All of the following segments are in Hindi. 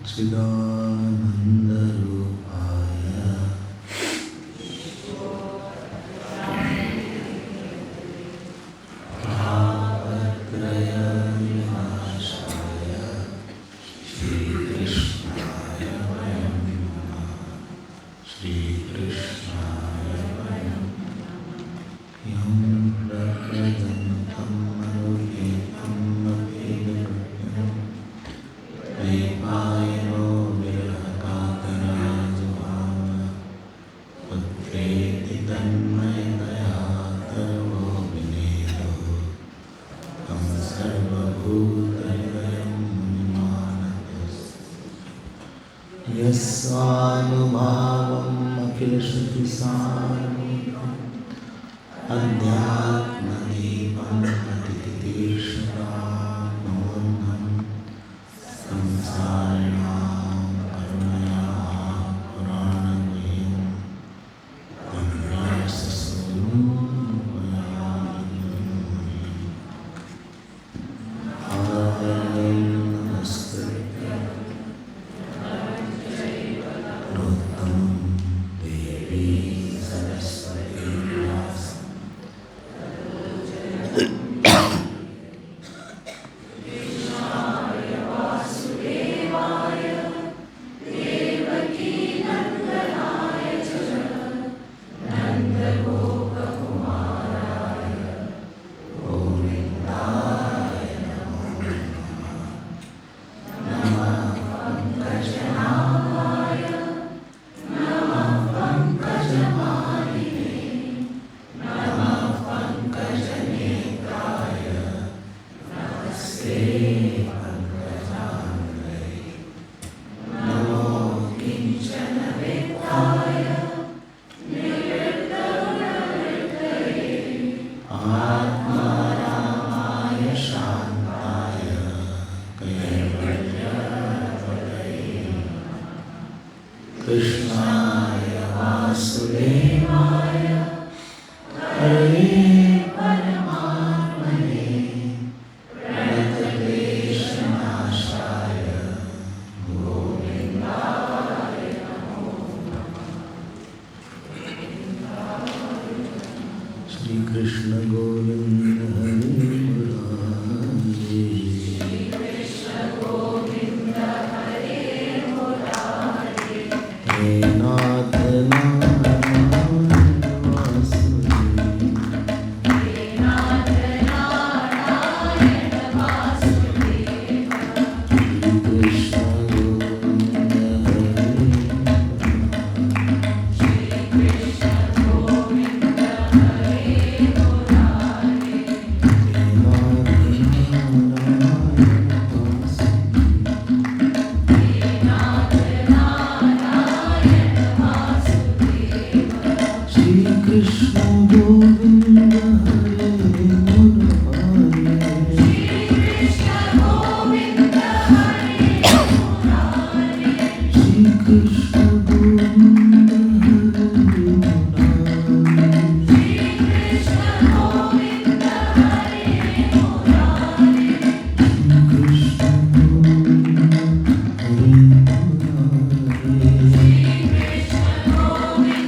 चिदानन्दरूपाय तापत्रयविनाशाय श्रीकृष्णाय वयं नमः। श्रीकृष्णाय वयं यं प्रकृतं मनुपेतं मपेदकृत्यं वैपायनो विरहकातराजुहाव पुत्रेति तन्मयतया तर्वो विनेदो तं सर्वभूतहृदयं मुनिमानतोऽस्मि। यस्वानुभावम् अखिलश्रुतिसारभूतम् अध्यात्मदीपं प्रतितीर्षतामोऽहं संसारिणां करुणया पुराणमयीं पुण्यरसस्वरूपयामिनीं नमस्कृत्य नरोत्तमं देवीं सरस्वतीं व्यासं आत्मारामाय शान्ताय कैवल्यपतये कृष्णाय वासुदेवाय हरे परमात्मने प्रणतक्लेशनाशाय गोविन्दाय नमो नमः। श्री कृष्ण गोविंद हरे मुरारी। हे नाथ नारायण वासुदेव। श्री कृष्ण गोविंद हरे कृष्ण गोविंद हरे मुरारी। श्री कृष्ण गोविंद हरे मुरारी। कृष्ण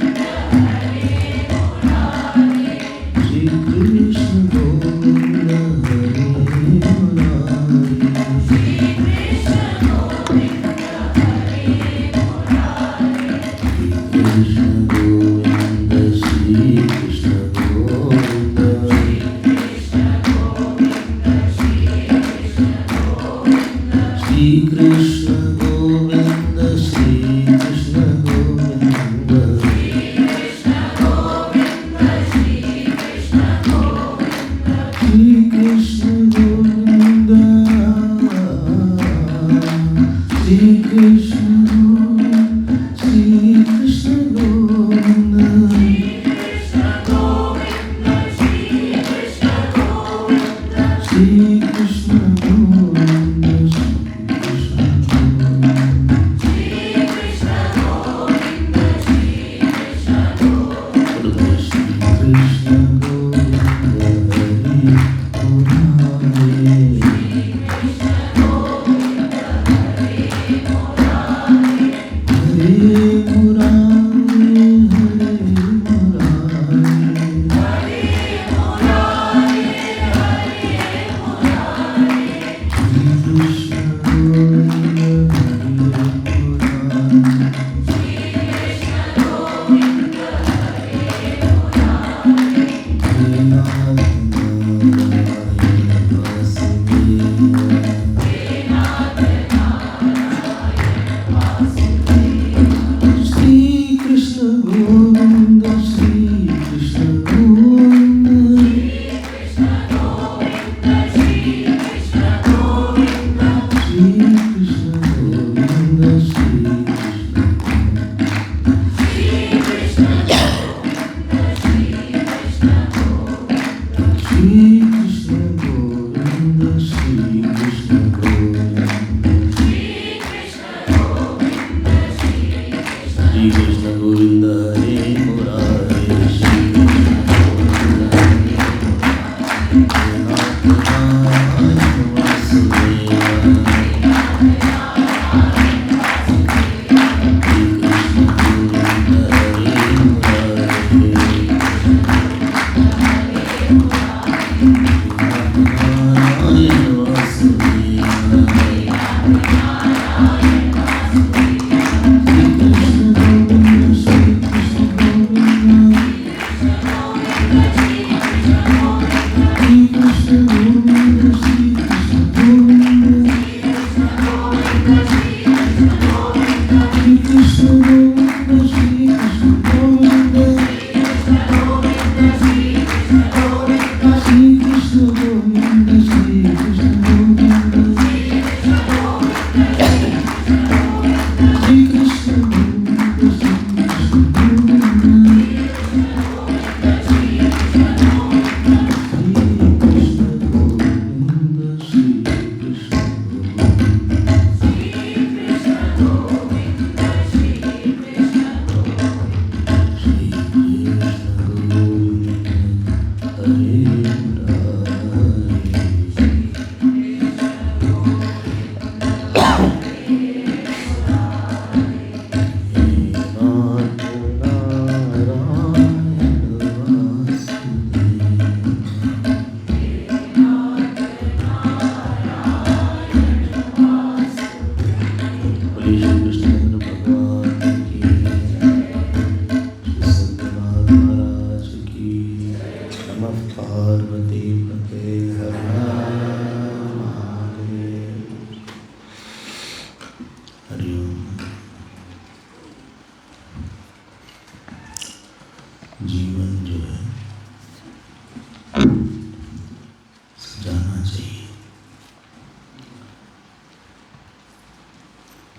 गोविंद हरे मुरारी। श्री कृष्ण गोविंद हरे मुरारी। कृष्ण गोविंद श्री कृष्ण गोविंद। श्री कृष्ण गोविंद श्री कृष्ण गोविंद। श्री कृष्ण गोविंद श्री कृष्ण गोविंद श्री कृष्ण गोविंद। श्री कृष्ण गोविंद श्री कृष्ण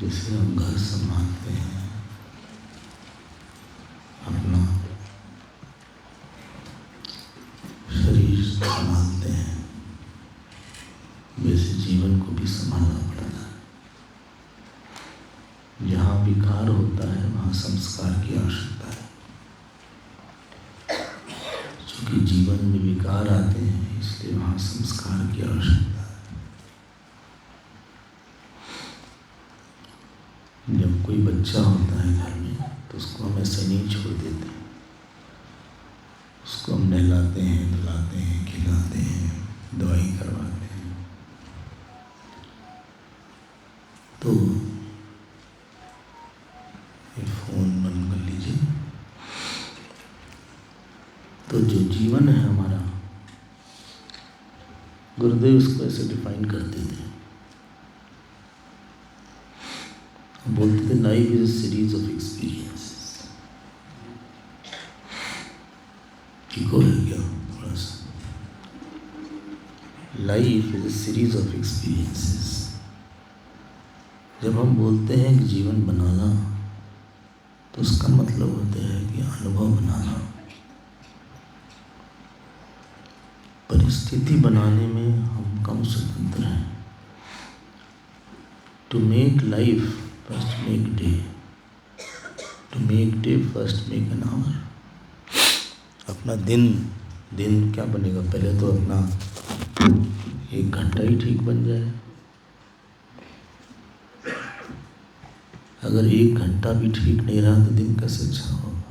जैसे हम घर संभालते हैं, अपना शरीर संभालते हैं, वैसे जीवन को भी संभालना पड़ता है। जहाँ विकार होता है वहाँ संस्कार की आवश्यकता है। चूँकि जीवन में विकार आते हैं इसलिए वहाँ संस्कार की आवश्यकता है। जब कोई बच्चा होता है घर में तो उसको हम ऐसे नहीं छोड़ देते, उसको हम नहलाते हैं, धुलाते हैं, खिलाते हैं, दवाई करवाते हैं। तो ये फ़ोन बंद कर लीजिए। तो जो जीवन है हमारा, गुरुदेव इसको ऐसे डिफाइन करते थे, बोलते थे life is a series of experiences. ठीक हो गया थोड़ा सा? Life is a series of experiences. जब हम बोलते हैं कि जीवन बनाना, तो उसका मतलब होता है कि अनुभव बनाना। परिस्थिति बनाने में हम कम स्वतंत्र हैं। To make life first make day, to make day first make an hour. अपना दिन क्या बनेगा? पहले तो अपना 1 घंटा ही ठीक बन जाए। अगर 1 घंटा भी ठीक नहीं रहा तो दिन कैसे अच्छा होगा?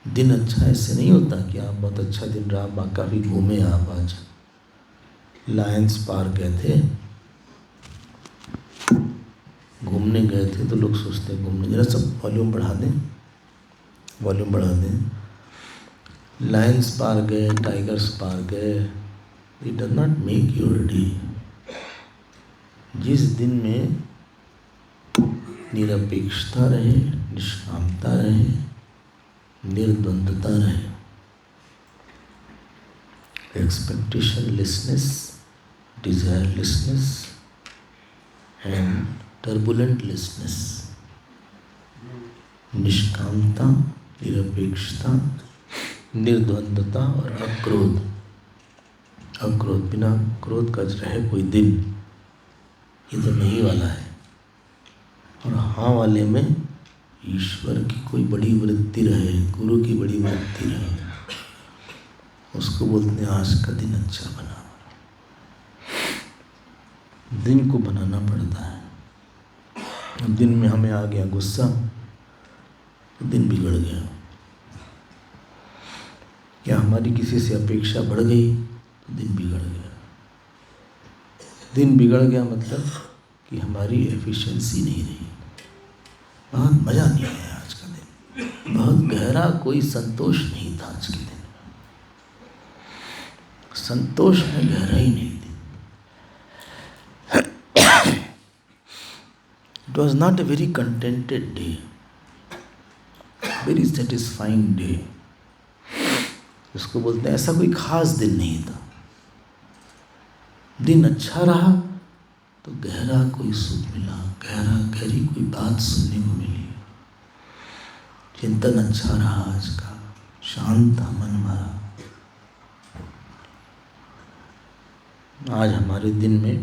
दिन अच्छा ऐसे नहीं होता कि आप बहुत अच्छा दिन रहा, काफ़ी घूमे आप, आज लायंस पार्क गए थे, घूमने गए थे, तो लोग सोचते हैं घूमने, जरा सब वॉल्यूम बढ़ा दें। लायंस पार्क गए, टाइगर्स पार्क गए, it does not make your day. जिस दिन में निरपेक्षता रहे, निष्कामता रहे, निर्द्वंद्वता रहे, एक्सपेक्टेशनलेसनेस, डिजायरलेसनेस एंड टर्बुलेंटलेसनेस, निष्कामता, निरपेक्षता, निर्द्वंद्वता और अक्रोध। बिना क्रोध का रहे कोई दिन, ये तो नहीं वाला है। और हाँ वाले में ईश्वर की कोई बड़ी वृत्ति रहे, गुरु की बड़ी वृत्ति रहे, उसको बोलते हैं आज का दिन अच्छा बना। दिन को बनाना पड़ता है। अब दिन में हमें आ गया गुस्सा तो दिन बिगड़ गया। क्या हमारी किसी से अपेक्षा बढ़ गई तो दिन बिगड़ गया। दिन बिगड़ गया मतलब कि हमारी एफिशिएंसी नहीं रही। बहुत मज़ा नहीं आया आज का दिन, बहुत गहरा कोई संतोष नहीं था आज के दिन में। संतोष में गहराई नहीं थी। It was not a very contented day, very satisfying day. उसको बोलते हैं ऐसा कोई खास दिन नहीं था। दिन अच्छा रहा तो गहरा कोई सुख मिला, गहरी कोई बात सुनने को मिली। चिंतन अच्छा रहा आज का, शांत था मन हमारा। आज हमारे दिन में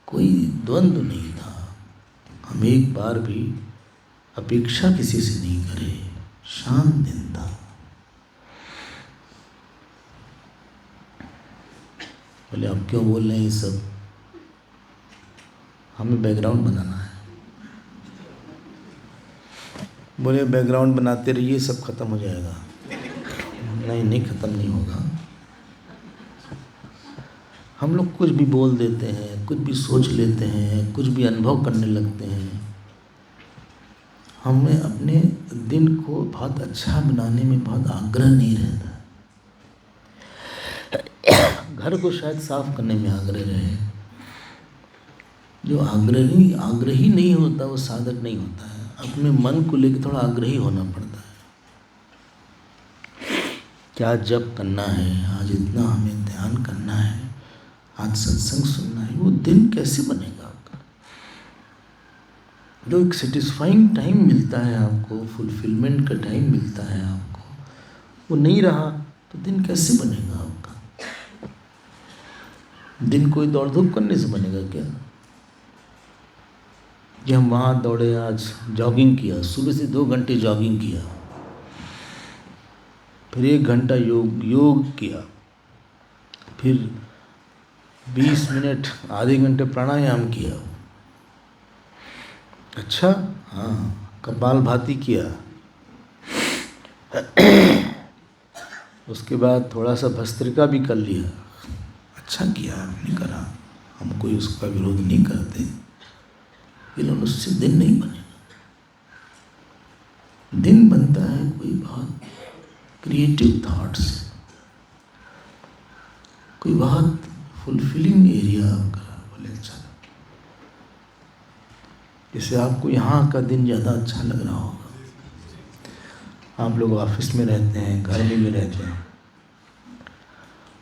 कोई द्वंद्व नहीं था। हम एक बार भी अपेक्षा किसी से नहीं करे, शांत दिन था। बोले आप क्यों बोल रहे हैं ये सब? हमें बैकग्राउंड बनाना है। बोले बैकग्राउंड बनाते रहिए सब खत्म हो जाएगा। नहीं खत्म नहीं होगा। हम लोग कुछ भी बोल देते हैं, कुछ भी सोच लेते हैं, कुछ भी अनुभव करने लगते हैं। हमें अपने दिन को बहुत अच्छा बनाने में बहुत आग्रह नहीं रहता। घर को शायद साफ करने में आग्रह रहे। जो आग्रही नहीं होता वो साधक नहीं होता है। अपने मन को लेकर थोड़ा आग्रही होना पड़ता है। क्या जप करना है, आज इतना हमें ध्यान करना है, आज सत्संग सुनना है, वो दिन कैसे बनेगा आपका? जो एक सेटिस्फाइंग टाइम मिलता है आपको, फुलफिलमेंट का टाइम मिलता है आपको, वो नहीं रहा तो दिन कैसे बनेगा आपका? दिन कोई दौड़ धूप करने से बनेगा क्या? कि हम वहाँ दौड़े, आज जॉगिंग किया, सुबह से 2 घंटे जॉगिंग किया, फिर 1 घंटा योग किया, फिर 20 मिनट आधे घंटे प्राणायाम किया, अच्छा हाँ कपालभाति किया, उसके बाद थोड़ा सा भस्त्रिका भी कर लिया, अच्छा किया आपने करा, हम कोई उसका विरोध नहीं करते, लेकिन उससे दिन नहीं बनेगा। दिन बनता है कोई बहुत क्रिएटिव थॉट से, कोई बहुत फुलफिलिंग एरिया आपका बोले अच्छा, जैसे आपको यहाँ का दिन ज़्यादा अच्छा लग रहा होगा, आप लोग ऑफिस में रहते हैं, घर में भी रहते हैं,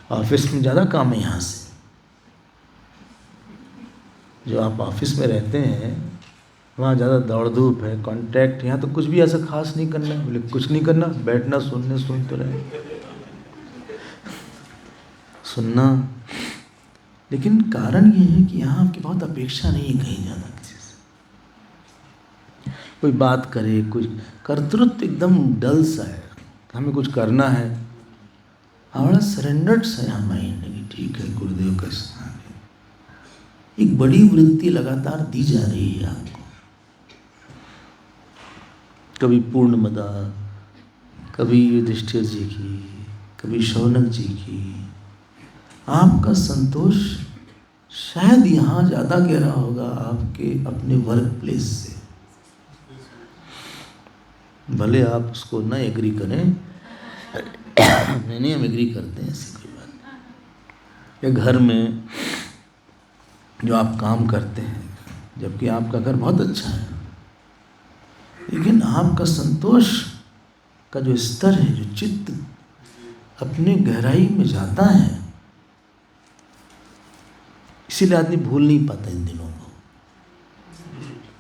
ऑफिस में ज़्यादा काम है यहाँ से, जो आप ऑफिस में रहते हैं वहाँ ज़्यादा दौड़ धूप है, कांटेक्ट, यहाँ तो कुछ भी ऐसा खास नहीं करना है, बोले कुछ नहीं करना, बैठना सुनते रहे, सुनना। लेकिन कारण ये है कि यहाँ आपकी बहुत अपेक्षा नहीं है कहीं ज़्यादा किसी से, कोई बात करे, कुछ कर्तृत्व एकदम डल सा है, हमें कुछ करना है, हमारा सरेंडर्ड सा यहाँ माइंड है कि ठीक है गुरुदेव का स्थान है, एक बड़ी वृत्ति लगातार दी जा रही है आपको, कभी पूर्णमदा, कभी युधिष्ठिर जी की, कभी शौनक जी की। आपका संतोष शायद यहाँ ज़्यादा गहरा होगा आपके अपने वर्क प्लेस से, भले आप उसको ना एग्री करें, नहीं हम एग्री करते हैं, ऐसी कोई बात नहीं। या घर में जो आप काम करते हैं, जबकि आपका घर बहुत अच्छा है, लेकिन आपका संतोष का जो स्तर है, जो चित्त अपने गहराई में जाता है, इसीलिए आदमी भूल नहीं पाता इन दिनों को।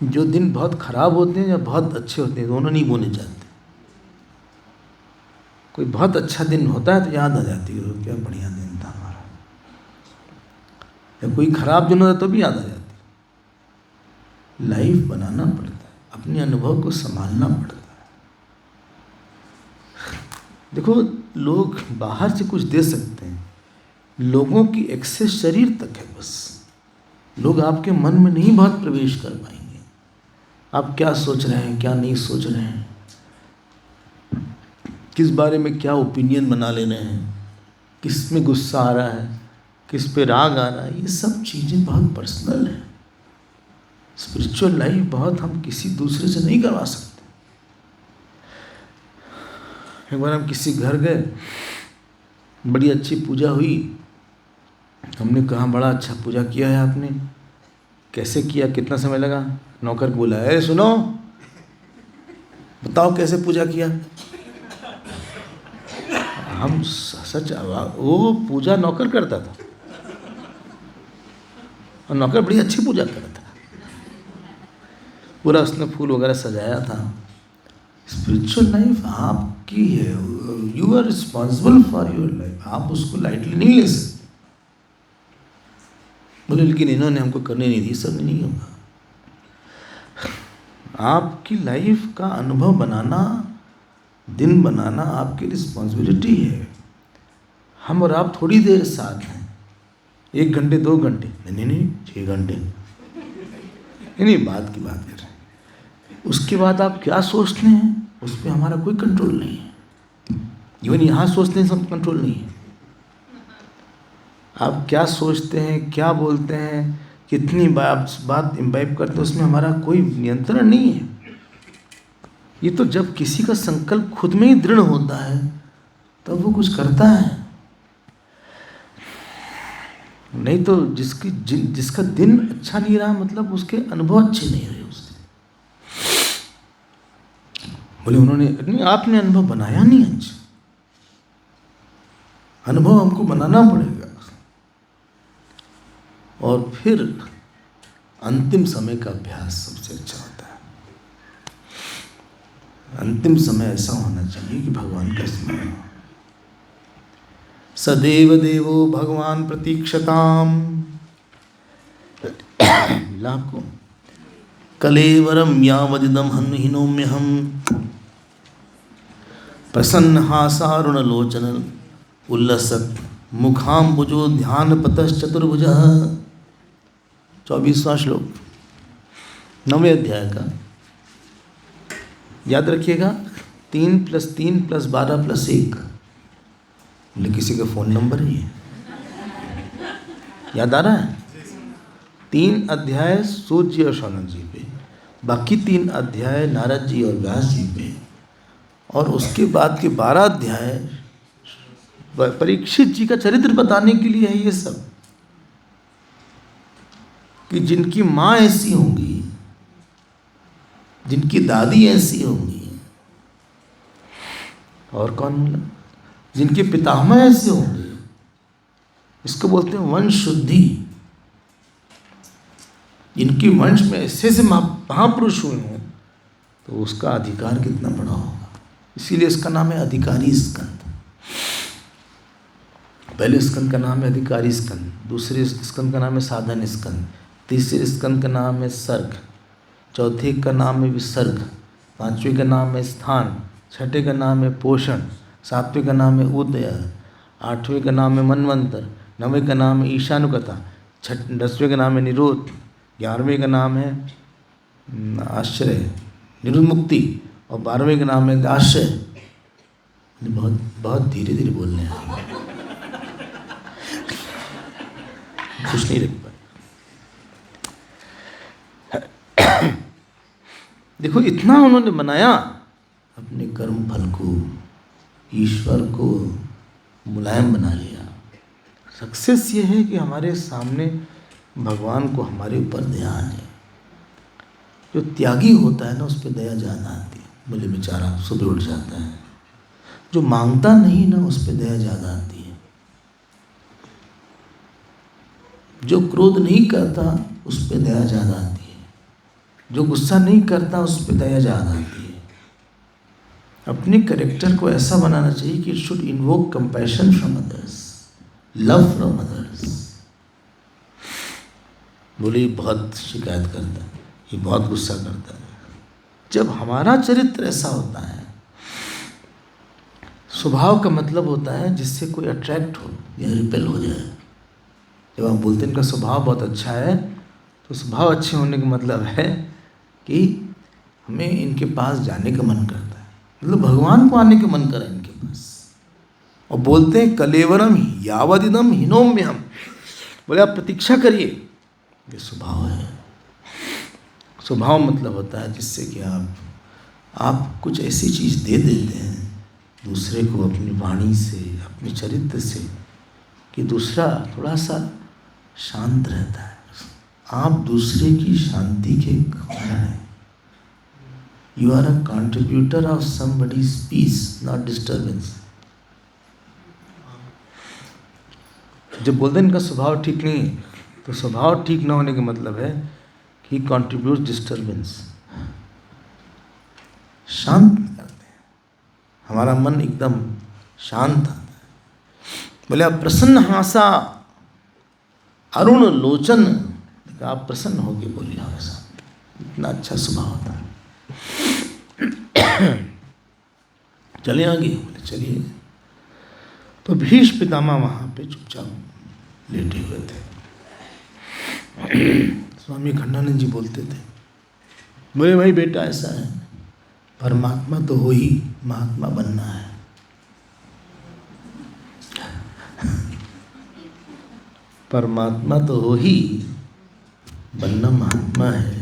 जो दिन बहुत खराब होते हैं या बहुत अच्छे होते हैं, दोनों नहीं भूले जाते। कोई बहुत अच्छा दिन होता है तो याद आ जाती है, क्या बढ़िया दिन था हमारा, या कोई खराब दिन होता है तो भी याद आ जाती है। लाइफ बनाना पड़ता है, अपने अनुभव को संभालना पड़ता है। देखो, लोग बाहर से कुछ दे सकते हैं, लोगों की एक्सेस शरीर तक है बस। लोग आपके मन में नहीं बहुत प्रवेश कर पाएंगे, आप क्या सोच रहे हैं, क्या नहीं सोच रहे हैं, किस बारे में क्या ओपिनियन बना ले रहे हैं, किस में गुस्सा आ रहा है, किस पे राग आ रहा है, ये सब चीज़ें बहुत पर्सनल हैं। स्पिरिचुअल लाइफ बहुत हम किसी दूसरे से नहीं करवा सकते। एक बार हम किसी घर गए, बड़ी अच्छी पूजा हुई, हमने कहा बड़ा अच्छा पूजा किया है आपने, कैसे किया, कितना समय लगा? नौकर को बोला, अरे सुनो, बताओ कैसे पूजा किया। हम सच, वो पूजा नौकर करता था और नौकर बड़ी अच्छी पूजा करता था, पूरा उसने फूल वगैरह सजाया था। स्पिरिचुअल लाइफ आपकी है, you are responsible for your life, आप उसको लाइटली नहीं ले सकते। बोले लेकिन इन्होंने हमको करने नहीं दी, सब नहीं होगा। आपकी लाइफ का अनुभव बनाना, दिन बनाना आपकी रिस्पॉन्सिबिलिटी है। हम और आप थोड़ी देर साथ हैं, 1 घंटे 2 घंटे नहीं 6 घंटे नहीं, बात की बात कर रहे हैं। उसके बाद आप क्या सोचते हैं उस पर हमारा कोई कंट्रोल नहीं है। इवन यहाँ सोचते हैं सब कंट्रोल नहीं है। आप क्या सोचते हैं, क्या बोलते हैं, कितनी बात इम्बाइब करते हैं, उसमें हमारा कोई नियंत्रण नहीं है। ये तो जब किसी का संकल्प खुद में ही दृढ़ होता है तब वो कुछ करता है, नहीं तो जिसका दिन अच्छा नहीं रहा मतलब उसके अनुभव अच्छे नहीं रहे उससे। बोले उन्होंने नहीं, आपने अनुभव बनाया नहीं अच्छा, अनुभव हमको बनाना पड़ेगा। और फिर अंतिम समय का अभ्यास सबसे अच्छा होता है। अंतिम समय ऐसा होना चाहिए कि भगवान का स्मरण हो। सदैव देवो भगवान प्रतीक्षताम लाखों कलेवरम यावदिदम हन्हिनोम्यहम प्रसन्न हासारुण लोचन उल्लसत मुखाम्बुजो ध्यान पतश्चतुर्भुज। 24वां श्लोक 9वें अध्याय का, याद रखिएगा। 3 + 3 + 12 + 1। बोले किसी का फ़ोन नंबर ही है, याद आ रहा है? 3 अध्याय सूत जी और शौनक जी पे, बाकी 3 अध्याय नारद जी और व्यास जी पे, और उसके बाद के 12 अध्याय परीक्षित जी का चरित्र बताने के लिए है। ये सब कि जिनकी माँ ऐसी होंगी, जिनकी दादी ऐसी होंगी, और कौन बोला, जिनके पितामह ऐसे होंगे, इसको बोलते हैं वंश शुद्धि। जिनकी वंश में ऐसे से महापुरुष हुए हों तो उसका अधिकार कितना बड़ा होगा। इसीलिए इसका नाम है अधिकारी स्कंद। पहले स्कंद का नाम है अधिकारी स्कंद, दूसरे स्कंद का नाम है साधन स्कंद, तीसरे स्कंद का नाम है सर्ग, चौथे का नाम है विसर्ग, पांचवें का नाम है स्थान, छठे का नाम है पोषण, सातवें का नाम है उदय, आठवें का नाम है मनवंतर, नवें का नाम है ईशानुकथा, 10वें का नाम है निरोध, 11वें का नाम है आश्रय निरुन्मुक्ति, और 12वें का नाम है आश्रय। बहुत बहुत धीरे धीरे बोलने हैं, कुछ नहीं रख पाए। देखो इतना उन्होंने बनाया, अपने कर्म फल को, ईश्वर को मुलायम बना लिया। सक्सेस ये है कि हमारे सामने भगवान को हमारे ऊपर दया है। जो त्यागी होता है ना, उस पर दया ज़्यादा आती है। बोले बेचारा सुबह उठ जाता है। जो मांगता नहीं ना, उस पर दया ज़्यादा आती है। जो क्रोध नहीं करता उस पर दया ज़्यादा आती है। जो गुस्सा नहीं करता उस पर दया ज़्यादा आती है। अपने कैरेक्टर को ऐसा बनाना चाहिए कि it should invoke compassion from others, love from others. बोले बहुत शिकायत करता है, ये बहुत गुस्सा करता है। जब हमारा चरित्र ऐसा होता है, स्वभाव का मतलब होता है जिससे कोई अट्रैक्ट हो या रिपेल हो जाए। जब आप बोलते हैं इनका स्वभाव बहुत अच्छा है, तो स्वभाव अच्छे होने का मतलब है कि हमें इनके पास जाने का मन करता है, मतलब भगवान को आने का मन करा इनके पास। और बोलते हैं कलेवरम यावदिदम हिनोम्यहम, बोले आप प्रतीक्षा करिए। ये स्वभाव है। स्वभाव मतलब होता है जिससे कि आप कुछ ऐसी चीज़ दे देते हैं दूसरे को अपनी वाणी से, अपने चरित्र से, कि दूसरा थोड़ा सा शांत रहता है। आप दूसरे की शांति के कारण हैं। You are a contributor of somebody's peace, not disturbance. जब बोलते हैं इनका स्वभाव ठीक नहीं है, तो स्वभाव ठीक न होने का मतलब है कि कंट्रीब्यूट डिस्टर्बेंस। शांत करते हैं, हमारा मन एकदम शांत आता है। बोले आप प्रसन्न हासा अरुण लोचन, आप प्रसन्न होके बोलिए हमेशा, इतना अच्छा स्वभाव होता है। चले आगे, बोले चलिए। तो भीष्म पितामह वहाँ पे चुपचाप लेटे हुए थे। स्वामी खंडानंद जी बोलते थे, बोले भाई बेटा ऐसा है, परमात्मा तो हो ही, महात्मा बनना है। परमात्मा तो हो ही, बनना महात्मा है।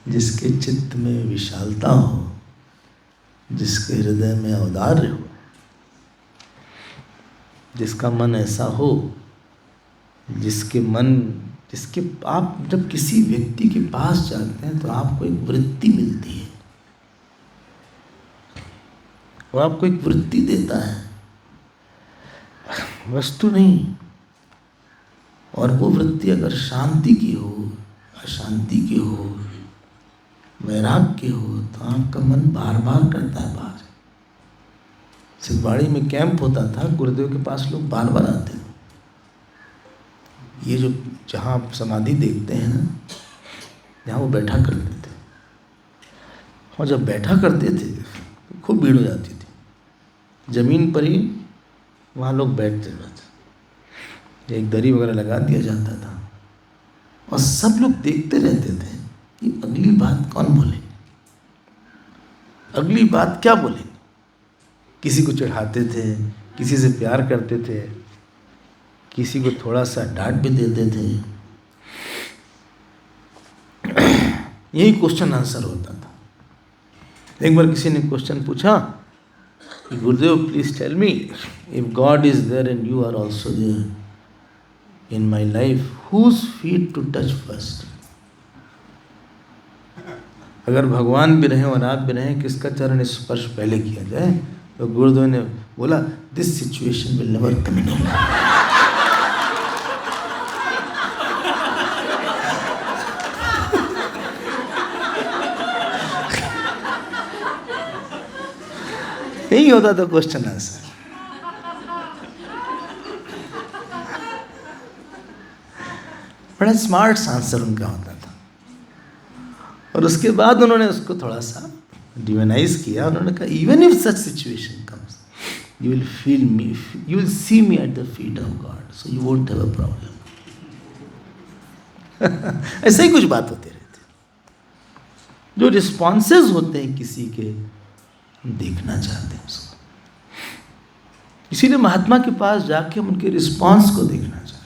जिसके चित्त में विशालता हो, जिसके हृदय में औदार्य हो, जिसका मन ऐसा हो, जिसके आप जब किसी व्यक्ति के पास जाते हैं तो आपको एक वृत्ति मिलती है, वो आपको एक वृत्ति देता है, वस्तु नहीं। और वो वृत्ति अगर शांति की हो, अशांति की हो, वैराग्य हो तो आपका मन बार बार करता है बाहर। सिद्धवाड़ी में कैंप होता था, गुरुदेव के पास लोग बार बार आते थे। ये जो जहाँ आप समाधि देखते हैं ना, जहाँ वो बैठा करते थे, और जब बैठा करते थे तो खूब भीड़ हो जाती थी। ज़मीन पर ही वहाँ लोग बैठते थे, एक दरी वगैरह लगा दिया जाता था और सब लोग देखते रहते थे कि अगली बात कौन बोले, अगली बात क्या बोले। किसी को चढ़ाते थे, किसी से प्यार करते थे, किसी को थोड़ा सा डांट भी देते थे। यही क्वेश्चन आंसर होता था। एक बार किसी ने क्वेश्चन पूछा कि Gurudev please tell me, if God is there and you are also there in my life, whose feet to touch first. अगर भगवान भी रहें और आप भी रहें, किसका चरण स्पर्श पहले किया जाए? तो गुरुदेव ने बोला, this situation will never come in. यही होता था क्वेश्चन आंसर। बड़ा स्मार्ट आंसर उनका होता था। और उसके बाद उन्होंने उसको थोड़ा सा डिवाइनाइज किया। उन्होंने कहा, even if such situation comes, you will feel me, you will see me at the feet of God, so you won't have a problem. ऐसे ही कुछ बात होती रहती। जो रिस्पॉन्सेज होते हैं किसी के, हम देखना चाहते हैं उसको। इसीलिए महात्मा के पास जाके हम उनके रिस्पॉन्स को देखना चाहते हैं।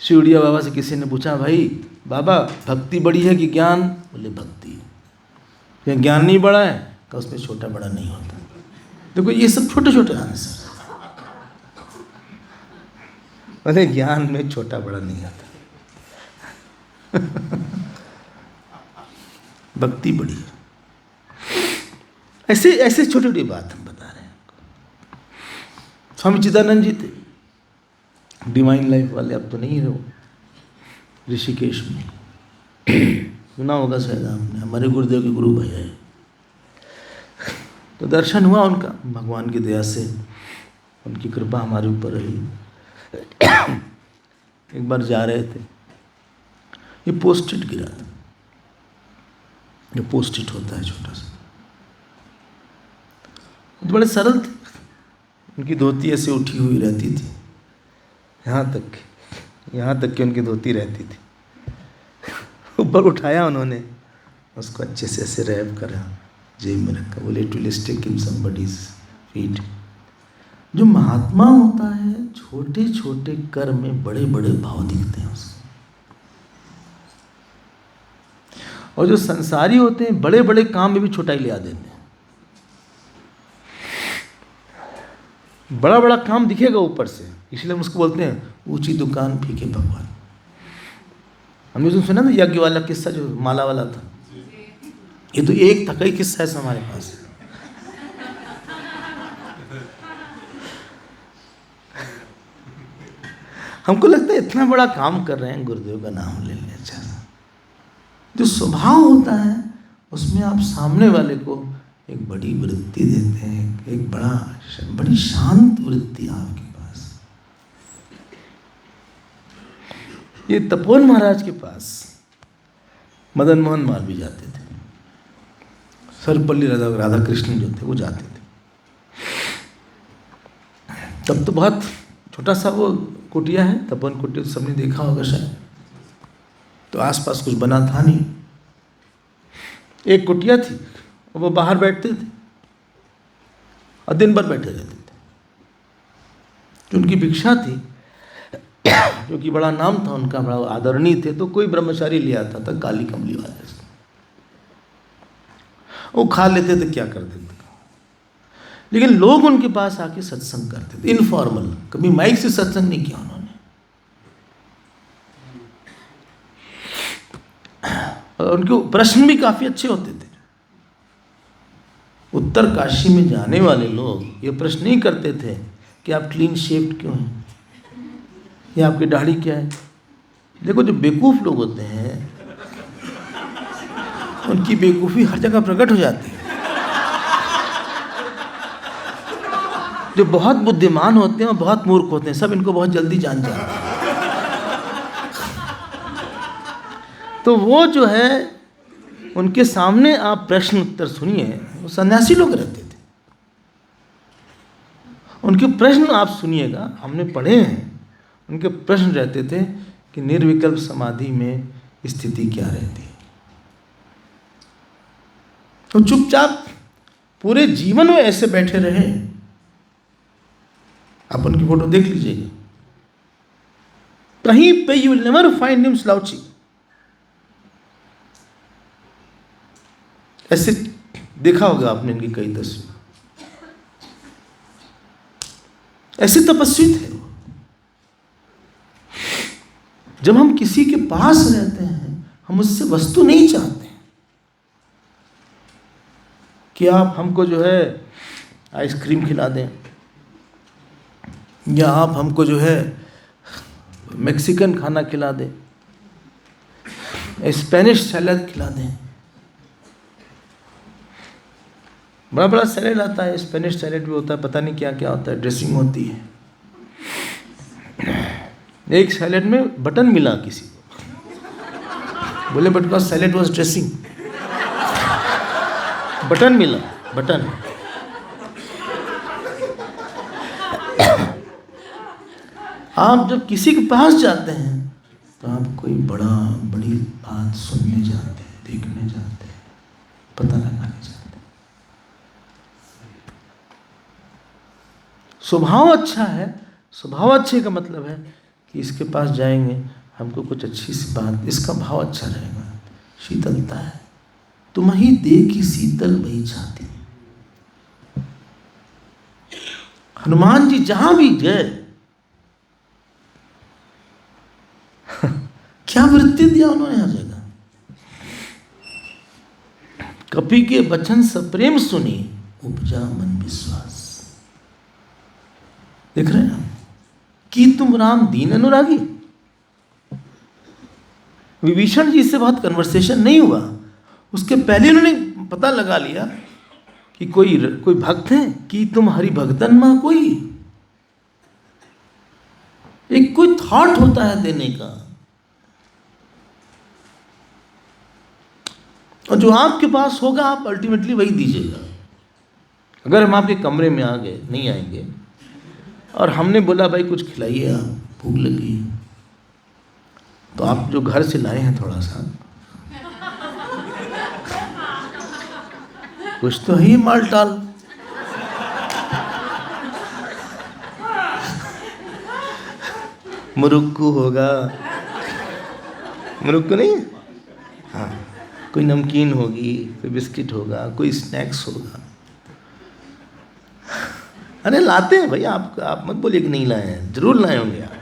शिवड़िया बाबा से किसी ने पूछा, भाई बाबा भक्ति बड़ी है कि ज्ञान? बोले भक्ति। क्या ज्ञान नहीं बड़ा है? तो उसमें छोटा बड़ा नहीं होता। देखो ये सब छोटे छोटे आंसर। बोले ज्ञान में छोटा बड़ा नहीं आता। भक्ति बड़ी है। ऐसे ऐसे छोटी छोटी बात हम बता रहे हैं आपको। स्वामी चिदानंद जी थे, डिवाइन लाइफ वाले, अब तो नहीं रहो, ऋषिकेश में। सुना होगा शायद आपने, हमारे गुरुदेव के गुरु भाई आए तो दर्शन हुआ उनका, भगवान की दया से उनकी कृपा हमारे ऊपर रही। एक बार जा रहे थे, ये पोस्टिट गिरा था, ये पोस्टिट होता है छोटा सा, तो बड़े सरल थे। उनकी धोती ऐसे उठी हुई रहती थी, यहाँ तक कि उनकी धोती रहती थी। ऊपर उठाया उन्होंने, उसको अच्छे से ऐसे रैप करा, जेब में रखा। बोले it will stick in somebody's feet. जो महात्मा होता है, छोटे छोटे कर्म में बड़े बड़े भाव दिखते हैं उसको। और जो संसारी होते हैं, बड़े बड़े काम में भी छोटाई ले आ देते हैं। बड़ा बड़ा काम दिखेगा ऊपर से, इसलिए हम उसको बोलते हैं ऊंची दुकान फीके भगवान। हमने जो सुना ना यज्ञ वाला किस्सा, जो माला वाला था, ये तो एक था, कई किस्सा है हमारे पास। हमको लगता है इतना बड़ा काम कर रहे हैं, गुरुदेव का नाम ले लें। अच्छा, जो स्वभाव होता है उसमें आप सामने वाले को एक बड़ी वृत्ति देते हैं, एक बड़ी शांत वृत्ति आपके पास। ये तपोवन महाराज के पास मदन मोहन मालवीय जाते थे, सर्वपल्ली राधा कृष्ण जो थे वो जाते थे। तब तो बहुत छोटा सा वो कुटिया है, तपोवन कुटिया, तो सबने देखा होगा शायद। तो आसपास कुछ बना था नहीं, एक कुटिया थी और वो बाहर बैठते थे और दिन भर बैठे रहते थे। जो उनकी भिक्षा थी, जो कि बड़ा नाम था उनका, बड़ा आदरणीय थे, तो कोई ब्रह्मचारी ले आता था काली कमली वाले से, वो खा लेते थे, क्या करते थे। लेकिन लोग उनके पास आके सत्संग करते थे, इनफॉर्मल, कभी माइक से सत्संग नहीं किया उन्होंने। और उनके प्रश्न भी काफी अच्छे होते थे। उत्तर काशी में जाने वाले लोग ये प्रश्न नहीं करते थे कि आप क्लीन शेव्ड क्यों हैं, या आपकी दाढ़ी क्या है, देखो जो बेवकूफ़ लोग होते हैं उनकी बेवकूफ़ी हर जगह प्रकट हो जाती है। जो बहुत बुद्धिमान होते हैं और बहुत मूर्ख होते हैं, सब इनको बहुत जल्दी जान जाते हैं। तो वो जो है, उनके सामने आप प्रश्न उत्तर सुनिए। वो सन्यासी लोग रहते थे, उनके प्रश्न आप सुनिएगा, हमने पढ़े हैं। उनके प्रश्न रहते थे कि निर्विकल्प समाधि में स्थिति क्या रहती है। तो चुपचाप पूरे जीवन में ऐसे बैठे रहे। आप उनकी फोटो देख लीजिएगा, कहीं पे you will never find him slouching. ऐसे देखा होगा आपने इनकी कई तस्वीर। ऐसे तपस्वी थे वो। जब हम किसी के पास रहते हैं, हम उससे वस्तु नहीं चाहते कि आप हमको जो है आइसक्रीम खिला दें, या आप हमको जो है मैक्सिकन खाना खिला दें, स्पेनिश सैलड खिला दें। बड़ा बड़ा सैलेड आता है, स्पेनिश सैलेड भी होता है, पता नहीं क्या क्या होता है, ड्रेसिंग होती है। एक सैलेड में बटन मिला किसी को, बोले but because salad was dressing, button मिला, बटन। आप जब किसी के पास जाते हैं तो आप कोई बड़ी बात सुनने जाते हैं, देखने जाते हैं, पता लगाने जाते हैं। स्वभाव अच्छा है, स्वभाव अच्छे का मतलब है कि इसके पास जाएंगे, हमको कुछ अच्छी सी बात, इसका भाव अच्छा रहेगा, शीतलता है। तुम्हें दे की शीतल वही चाहती। हनुमान जी जहां भी गए क्या वृत्ति दिया उन्होंने हर जगह। कपि के वचन सप्रेम सुनी, उपजा मन विश्वास। देख रहे हैं कि तुम राम दीन अनुरागी। विभीषण जी से बहुत कन्वर्सेशन नहीं हुआ, उसके पहले उन्होंने पता लगा लिया कि कोई भक्त है कि तुम हरि भक्तन मां। कोई एक कोई थॉट होता है देने का, और जो आपके पास होगा आप अल्टीमेटली वही दीजिएगा। अगर हम आपके कमरे में आ गए, नहीं आएंगे, और हमने बोला भाई कुछ खिलाइए, आप भूख लगी, तो आप जो घर से लाए हैं थोड़ा सा कुछ तो है माल टाल। मुरुक्कू होगा, मुरुक्कू नहीं है, हाँ, कोई नमकीन होगी, कोई बिस्किट होगा, कोई स्नैक्स होगा। अरे लाते हैं भैया, आप मत बोलिए कि नहीं लाए हैं, जरूर लाए होंगे आप।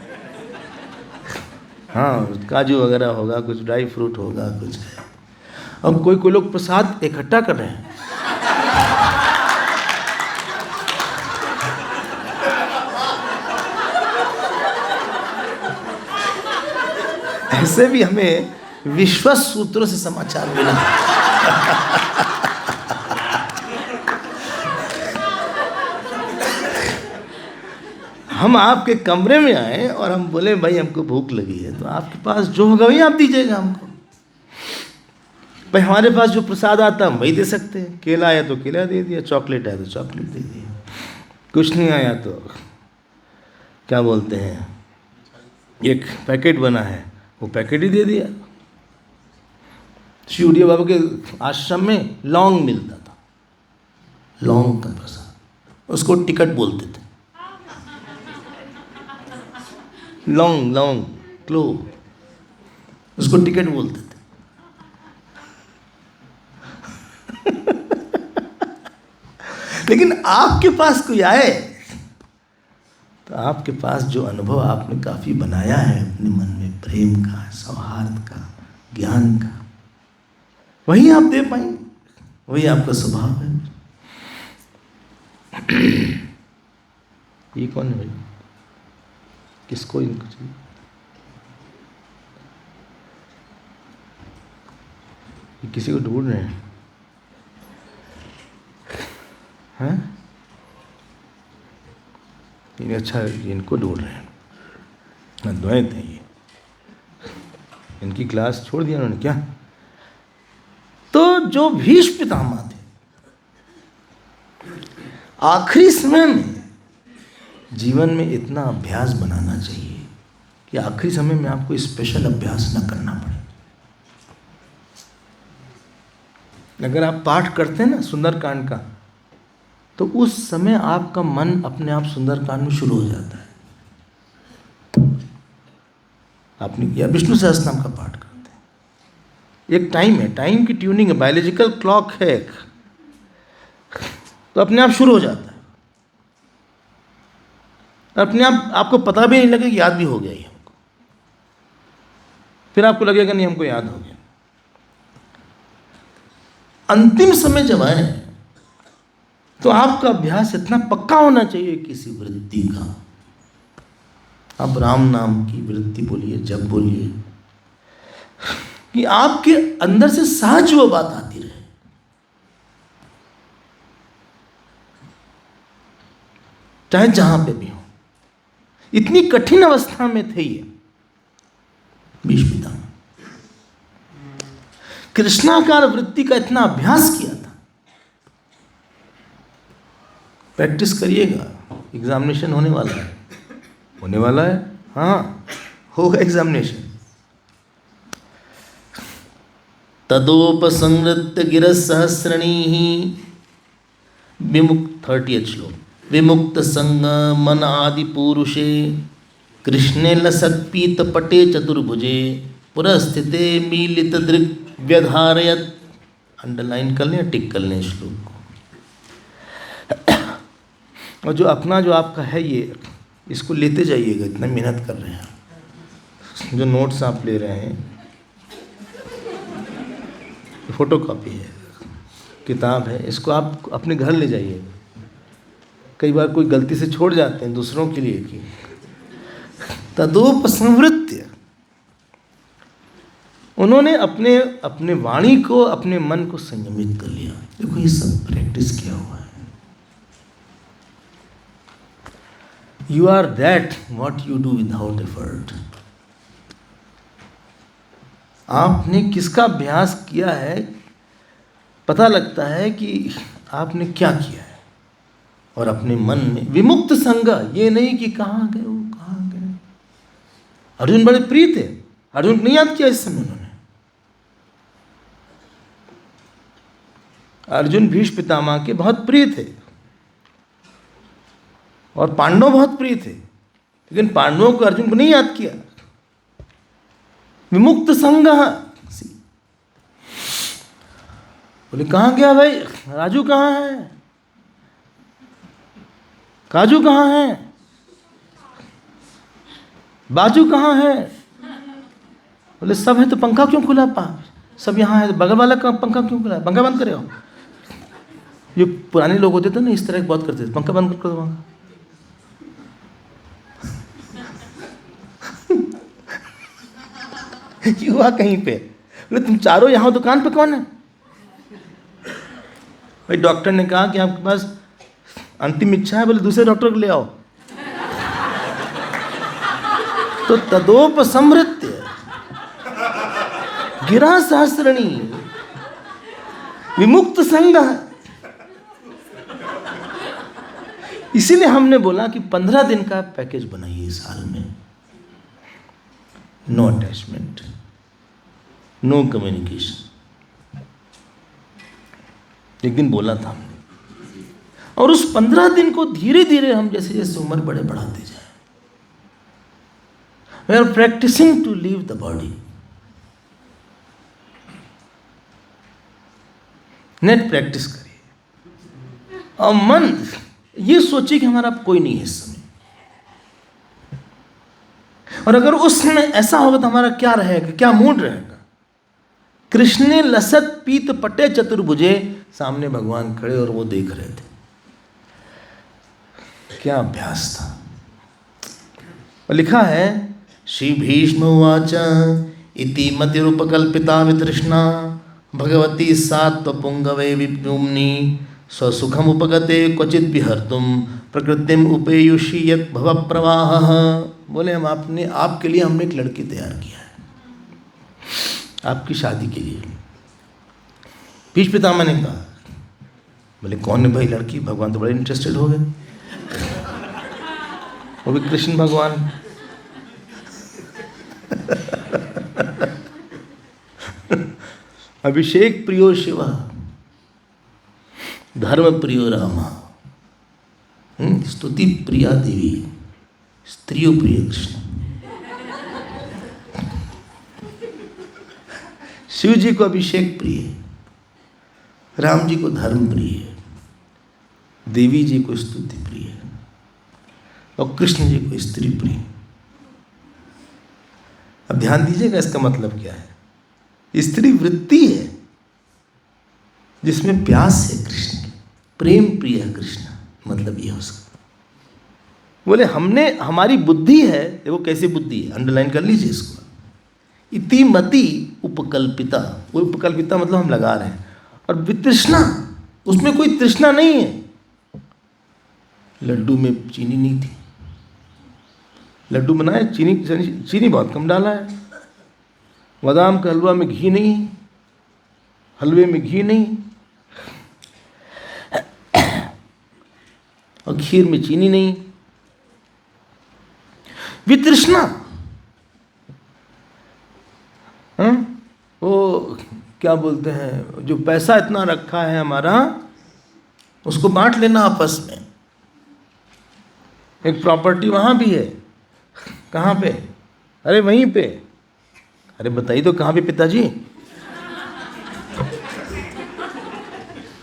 हाँ, काजू वगैरह होगा, कुछ ड्राई फ्रूट होगा, कुछ है। अब कोई लोग प्रसाद इकट्ठा कर रहे हैं। ऐसे भी हमें विश्वस्त सूत्रों से समाचार मिला। हम आपके कमरे में आए और हम बोले भाई हमको भूख लगी है, तो आपके पास जो होगा वही आप दीजिएगा हमको। भाई हमारे पास जो प्रसाद आता है हम वही दे सकते हैं। केला आया तो केला दे दिया, चॉकलेट आया तो चॉकलेट दे दिया, कुछ नहीं आया तो क्या बोलते हैं, एक पैकेट बना है वो पैकेट ही दे दिया। शिवड़िया बाबा के आश्रम में लौंग मिलता था, लौंग का प्रसाद, उसको टिकट बोलते थे। लौंग लौंग क्लो, उसको टिकट बोलते थे। लेकिन आपके पास कोई आए तो आपके पास जो अनुभव आपने काफी बनाया है अपने मन में, प्रेम का, सौहार्द का, ज्ञान का, वही आप दे पाएंगे, वही आपका स्वभाव है। ये कौन है भाई, किसको इनको चाहिए? ये किसी को ढूंढ रहे हैं? हैं? ये अच्छा, इनको ढूंढ रहे हैं। अद्वैत है ये, इनकी क्लास छोड़ दिया उन्होंने क्या? तो जो भीष्म पितामह थे, आखिरी समय में जीवन में इतना अभ्यास बनाना चाहिए कि आखिरी समय में आपको स्पेशल अभ्यास न करना पड़े। अगर आप पाठ करते हैं ना सुंदरकांड का, तो उस समय आपका मन अपने आप सुंदरकांड में शुरू हो जाता है। आपने किया विष्णु सहस्त्रनाम का पाठ करते हैं, एक टाइम है, टाइम की ट्यूनिंग है, बायोलॉजिकल क्लॉक है एक, तो अपने आप शुरू हो जाता है। अपने आप आपको पता भी नहीं लगेगा, याद भी हो गया ये हमको, फिर आपको लगेगा नहीं हमको याद हो गया। अंतिम समय जब आए तो आपका अभ्यास इतना पक्का होना चाहिए किसी वृत्ति का। आप राम नाम की वृत्ति बोलिए, जब बोलिए, कि आपके अंदर से सहज वो बात आती रहे। चाहे जहां पे भी हो। इतनी कठिन अवस्था में थे ये भीष्म पितामह, कृष्णाकार वृत्ति का इतना अभ्यास किया था। प्रैक्टिस करिएगा, एग्जामिनेशन होने वाला है, होने वाला है, हाँ होगा एग्जामिनेशन। तदोपसंवृत्य गिरसहस्रणी विमुक्त 30 श्लोक। विमुक्त संग मन आदि पुरुषे कृष्णे लसत्पीत पटे चतुर्भुजे पुरस्थिते मीलित दृक् व्यधारयत। अंडरलाइन कर लें, टिक कर लें श्लोक को। और जो अपना जो आपका है ये, इसको लेते जाइएगा, इतना मेहनत कर रहे हैं। जो नोट्स आप ले रहे हैं, फोटो कॉपी है, किताब है, इसको आप अपने घर ले जाइए। कई बार कोई गलती से छोड़ जाते हैं दूसरों के लिए कि तदोपसंवृत्य, उन्होंने अपने वाणी को, अपने मन को संयमित कर लिया। देखो ये सब प्रैक्टिस किया हुआ है। You are that what you do without effort. आपने किसका अभ्यास किया है, पता लगता है कि आपने क्या किया है। और अपने मन में विमुक्त संग, ये नहीं कि कहाँ गए वो, कहाँ गए। अर्जुन बड़े प्रिय थे, अर्जुन को नहीं याद किया इस समय उन्होंने। अर्जुन भीष्म पितामह के बहुत प्रिय थे और पांडव बहुत प्रिय थे, लेकिन पांडवों को अर्जुन को नहीं याद किया। विमुक्त संग, बोले कहाँ गया भाई, राजू कहाँ है, काजू कहाँ है, बाजू कहाँ है। बोले सब है तो पंखा क्यों खुला, सब यहाँ है, बगल वाला का पंखा क्यों खुला है, पंखा बंद करे हो। ये पुराने लोग होते थे ना, इस तरह की बात करते थे, पंखा बंद कर दो पंखा। युवा कहीं पे, बोले तुम चारों यहाँ दुकान पे कौन है। भाई डॉक्टर ने कहा कि आपके पास अंतिम इच्छा है, बोले दूसरे डॉक्टर को ले आओ। तो तदोपसंवृत्य गिरा सहस्रणी विमुक्त संग। इसीलिए हमने बोला कि 15 दिन का पैकेज बनाइए इस साल में। No attachment, no communication. एक दिन बोला था हमने, और उस 15 दिन को धीरे धीरे हम जैसे जैसे उम्र बड़े बढ़ाते जाए, we are practising to leave the body. Net practice करिए और मन ये सोचिए कि हमारा कोई नहीं है इस समय। और अगर उस समय ऐसा होगा तो हमारा क्या रहेगा, क्या मूड रहेगा। कृष्ण लसत पीत पटे चतुर्भुजे, सामने भगवान खड़े और वो देख रहे थे। क्या अभ्यास था। और लिखा है श्री भीष्म उवाच इति मतिरुपकल्पिता वितृष्णा भगवती सात्वपुंगवे विप्लुम्नि स्वसुखम उपगते क्वचित विहर्तुम प्रकृतिम उपेयुषी यत् भव प्रवाह। बोले हम आपके लिए हमने एक लड़की तैयार किया है, आपकी शादी के लिए। भीष्म पितामह ने कहा, बोले कौन है भाई लड़की? भगवान तो बड़े इंटरेस्टेड हो गए, वो भी कृष्ण भगवान। अभिषेक प्रियो शिवा, धर्म प्रियो रामा, स्तुति प्रिया देवी, स्त्रियो प्रिय कृष्ण। शिव जी को अभिषेक प्रिय, राम जी को धर्म प्रिय, देवी जी को स्तुति प्रिय और कृष्ण जी को स्त्री प्रिय। अब ध्यान दीजिएगा इसका मतलब क्या है। स्त्री वृत्ति है जिसमें प्यास है कृष्ण की, प्रेम प्रिय है कृष्ण, मतलब ये उसका। बोले हमारी बुद्धि है, देखो कैसी बुद्धि है, अंडरलाइन कर लीजिए इसको। इति मति उपकल्पिता, वो उपकल्पिता मतलब हम लगा रहे हैं, और वितृष्णा, उसमें कोई तृष्णा नहीं है। लड्डू में चीनी नहीं थी, लड्डू बनाए चीनी बहुत कम डाला है। बादाम का हलवा में घी नहीं, हलवे में घी नहीं, और खीर में चीनी नहीं। वितृष्णा, वो क्या बोलते हैं, जो पैसा इतना रखा है हमारा, उसको बांट लेना आपस में। एक प्रॉपर्टी वहां भी है, कहाँ पे? अरे वहीं पे। अरे बताइए तो कहाँ पे पिताजी?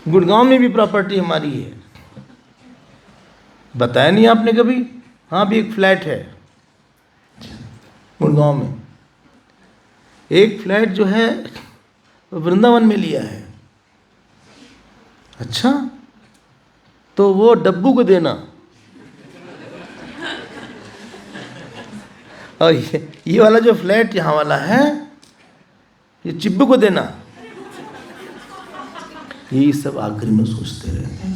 गुड़गांव में भी प्रॉपर्टी हमारी है, बताया नहीं आपने कभी? हाँ भी एक फ्लैट है गुड़गांव में। एक फ्लैट जो है वृंदावन में लिया है। अच्छा, तो वो डब्बू को देना, और ये वाला जो फ्लैट यहाँ वाला है, ये चिब्बू को देना। ये सब आखिर में सोचते रहते हैं।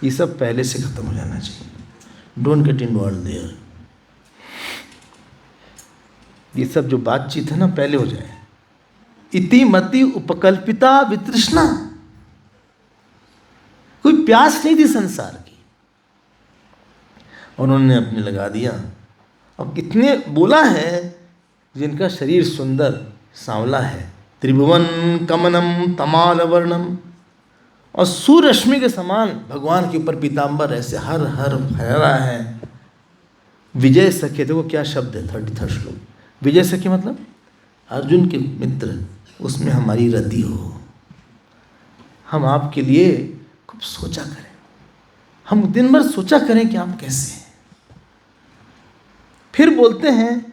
ये सब पहले से खत्म हो जाना चाहिए। Don't get involve there. ये सब जो बातचीत है ना, पहले हो जाए। इति मति उपकल्पिता वितृष्णा, कोई प्यास नहीं थी संसार की, उन्होंने अपने लगा दिया। अब कितने बोला है जिनका शरीर सुंदर सांवला है, त्रिभुवन कमनम तमाल वर्णम, और सूर्यरश्मि के समान भगवान के ऊपर पीताम्बर ऐसे हर हर फहरा है। विजय सखे, देखो क्या शब्द है, 33 श्लोक। विजय सखे मतलब अर्जुन के मित्र, उसमें हमारी रति हो। हम आपके लिए खूब सोचा करें, हम दिन भर सोचा करें कि आप कैसे हैं। फिर बोलते हैं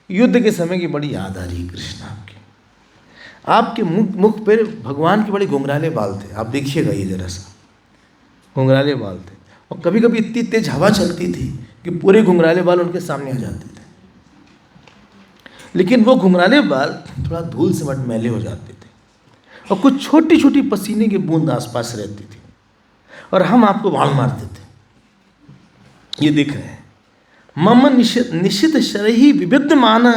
युद्ध के समय की बड़ी याद आ रही है कृष्ण आपके मुख पर भगवान के बड़े घुंघराले बाल थे। आप देखिएगा ये जरा सा, घुंघराले बाल थे, और कभी कभी इतनी तेज हवा चलती थी कि पूरे घुंघराले बाल उनके सामने आ जाते थे। लेकिन वो घुंघराले बाल थोड़ा धूल से मट मैले हो जाते थे, और कुछ छोटी छोटी पसीने की बूंद आसपास रहती थी, और हम आपको बाल मारते थे। ये दिख रहे हैं। मम निशित शरही विविद्यमान,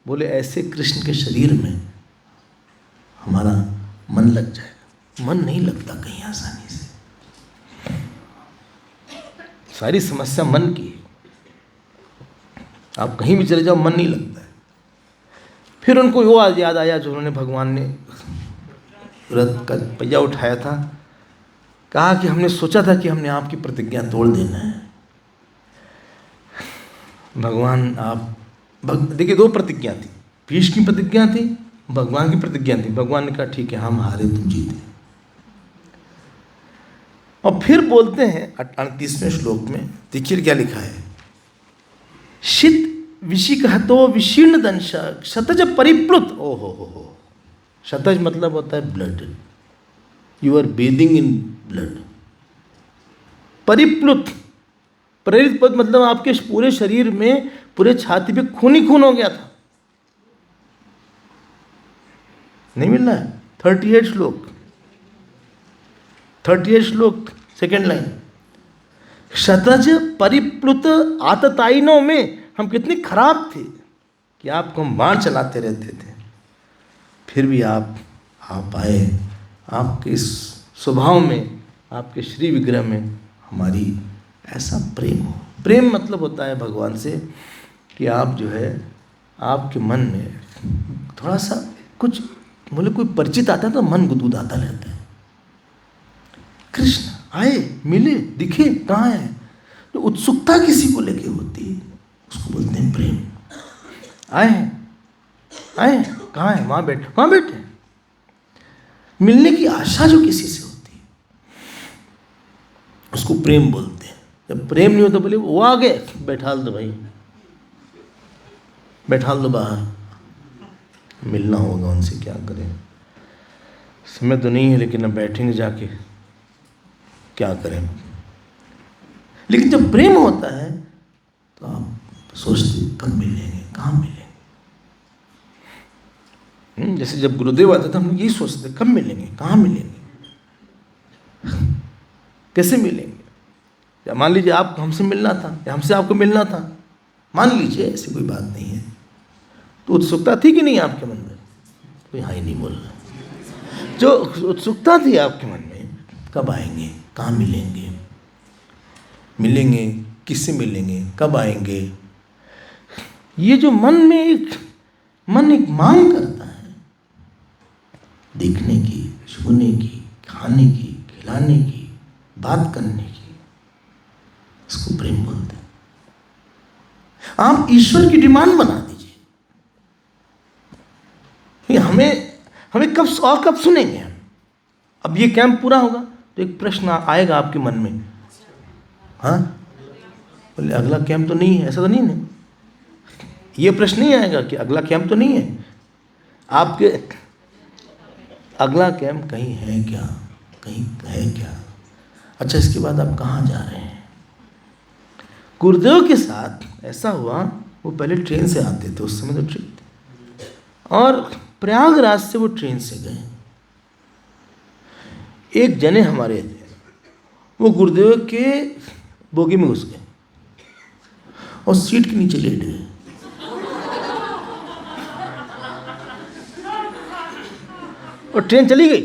बोले ऐसे कृष्ण के शरीर में हमारा मन लग जाएगा। मन नहीं लगता कहीं आसानी से, सारी समस्या मन की है। आप कहीं भी चले जाओ, मन नहीं लगता है। फिर उनको वो याद आया जो उन्होंने, भगवान ने रथ का पहिया उठाया था, कहा कि हमने सोचा था कि हमने आपकी प्रतिज्ञा तोड़ देना है। भगवान आप देखिए, 2 प्रतिज्ञा थी, भीष्म की प्रतिज्ञा थी, भगवान की प्रतिज्ञा थी। भगवान ने कहा ठीक है, हम हारे तुम जीते। और फिर बोलते हैं 38वें श्लोक में, देखिए क्या लिखा है। शीत विशिकहतो विशीर्ण दंश शतज परिप्लुत। ओ हो, शतज मतलब होता है blood, you are bathing in blood. परिप्लुत, प्रेरित पद मतलब आपके पूरे शरीर में, पूरे छाती पे खून ही खून हो गया था। नहीं मिल रहा है। 38 श्लोक, 38 श्लोक, सेकेंड लाइन। शतज परिप्लुत आतताइनों में हम कितने खराब थे कि आपको हम बाण चलाते रहते थे, फिर भी आप आए। आपके इस स्वभाव में, आपके श्री विग्रह में हमारी ऐसा प्रेम हो। प्रेम मतलब होता है भगवान से कि आप जो है, आपके मन में थोड़ा सा कुछ, बोले कोई परिचित आता है तो मन गुदगुदाता रहता है। कृष्ण आए, मिले, दिखे, कहाँ है, तो उत्सुकता किसी को लेके होती है, उसको बोलते हैं प्रेम। आए हैं, आए हैं, कहाँ है, वहाँ बैठे। मिलने की आशा जो किसी से होती है उसको प्रेम बोलते हैं। जब प्रेम नहीं होता बोले वो आ गए, बैठाल दो भाई, बैठाल दो बाहर, मिलना होगा उनसे, क्या करें, समय तो नहीं है, लेकिन अब बैठेंगे जाके, क्या करें। लेकिन जब प्रेम होता है तो आप सोचते कब मिलेंगे, कहाँ मिलेंगे। जैसे जब गुरुदेव आते थे हम लोग यही सोचते कब मिलेंगे, कहाँ मिलेंगे, कैसे मिलेंगे। या मान लीजिए आप हमसे मिलना था या हमसे आपको मिलना था, मान लीजिए ऐसी कोई बात नहीं है, तो उत्सुकता थी कि नहीं आपके मन में? कोई हाँ ही नहीं बोल रहा। जो उत्सुकता थी आपके मन में, कब आएंगे, कहाँ मिलेंगे, मिलेंगे किससे, मिलेंगे कब आएंगे, ये जो मन एक मांग करता है, देखने की, छूने की, खाने की, खिलाने की, बात करने की, इसको प्रेम बोलते हैं। आप ईश्वर की डिमांड बना दीजिए, हमें कब सुनेंगे हम। अब ये कैंप पूरा होगा तो एक प्रश्न आएगा आपके मन में, हाँ बोले अगला कैंप तो नहीं है, ऐसा तो नहीं है। ये प्रश्न नहीं आएगा कि अगला कैंप तो नहीं है आपके, अगला कैंप कहीं है क्या, कहीं है क्या। अच्छा, इसके बाद आप कहाँ जा रहे हैं। गुरुदेव के साथ ऐसा हुआ, वो पहले ट्रेन से आते थे, उस समय तो ट्रेन थी, और प्रयागराज से वो ट्रेन से गए। एक जने हमारे थे, वो गुरुदेव के बोगी में घुस गए और सीट के नीचे लेट गए। और ट्रेन चली गई।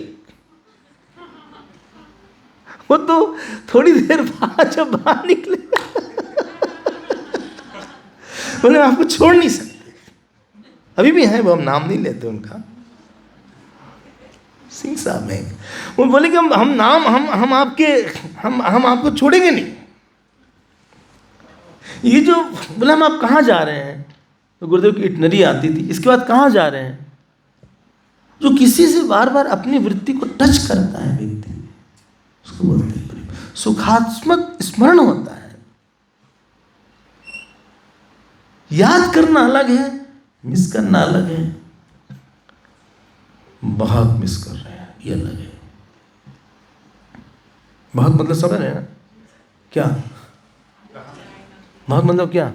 वो तो थोड़ी देर बाद जब बाहर निकले बोले आपको छोड़ नहीं सकते, अभी भी है वो, हम नाम नहीं लेते उनका, सिंह साहब हैं। वो बोले कि हम आपको छोड़ेंगे नहीं। ये जो बोला हम आप कहाँ जा रहे हैं, तो गुरुदेव की इटनरी आती थी, इसके बाद कहाँ जा रहे हैं। जो किसी से बार बार अपनी वृत्ति को टच करता है व्यक्ति, उसको बोलते हैं प्रेम। सुखात्मक स्मरण होता है। याद करना अलग है, मिस करना अलग है। बहुत मिस कर रहे हैं, ये अलग है। बहुत मतलब समझ रहे हैं ना क्या, बहुत मतलब क्या,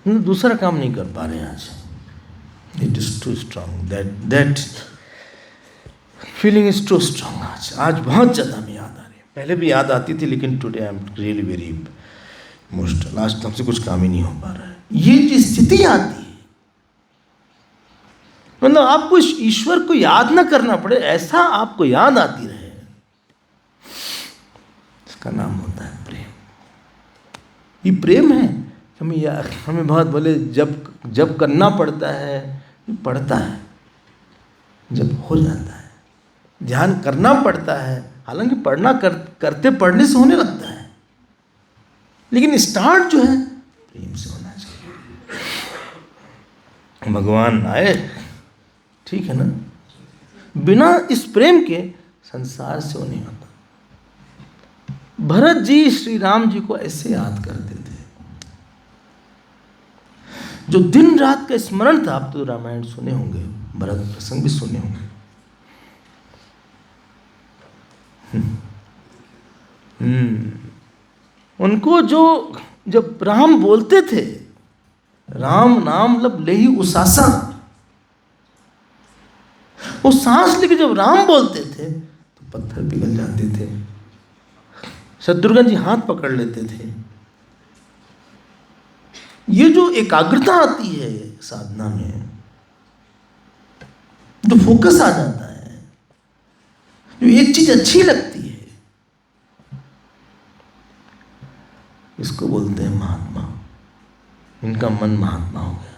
दूसरा काम नहीं कर पा रहे हैं आज। It is too strong. That feeling is too strong. आज बहुत ज़्यादा हमें याद आ रही है। पहले भी याद आती थी, लेकिन today I am really very emotional. आज तो हमसे कुछ काम ही नहीं हो पा रहा है। ये जो स्थिति आती है, मतलब आपको ईश्वर को याद ना करना पड़े, ऐसा आपको याद आती रहे, इसका नाम होता है प्रेम। ये प्रेम है। हमें बहुत बोले जब करना पड़ता है, पड़ता है, जब हो जाता है, ध्यान करना पड़ता है, हालांकि करते पढ़ने से होने लगता है, लेकिन स्टार्ट जो है प्रेम से होना चाहिए। भगवान आए, ठीक है ना, बिना इस प्रेम के संसार से वो नहीं होता। भरत जी श्री राम जी को ऐसे याद करते थे, जो दिन रात का स्मरण था। आप तो रामायण सुने होंगे, भरत प्रसंग भी सुने होंगे। उनको जब राम बोलते थे, राम नाम लब लेहि उसासा, वो सांस लेके जब राम बोलते थे तो पत्थर पिघल जाते थे, शत्रुघ्न जी हाथ पकड़ लेते थे। ये जो एकाग्रता आती है साधना में, जो फोकस आ जाता है, जो एक चीज अच्छी लगती है, इसको बोलते हैं महात्मा। इनका मन महात्मा हो गया।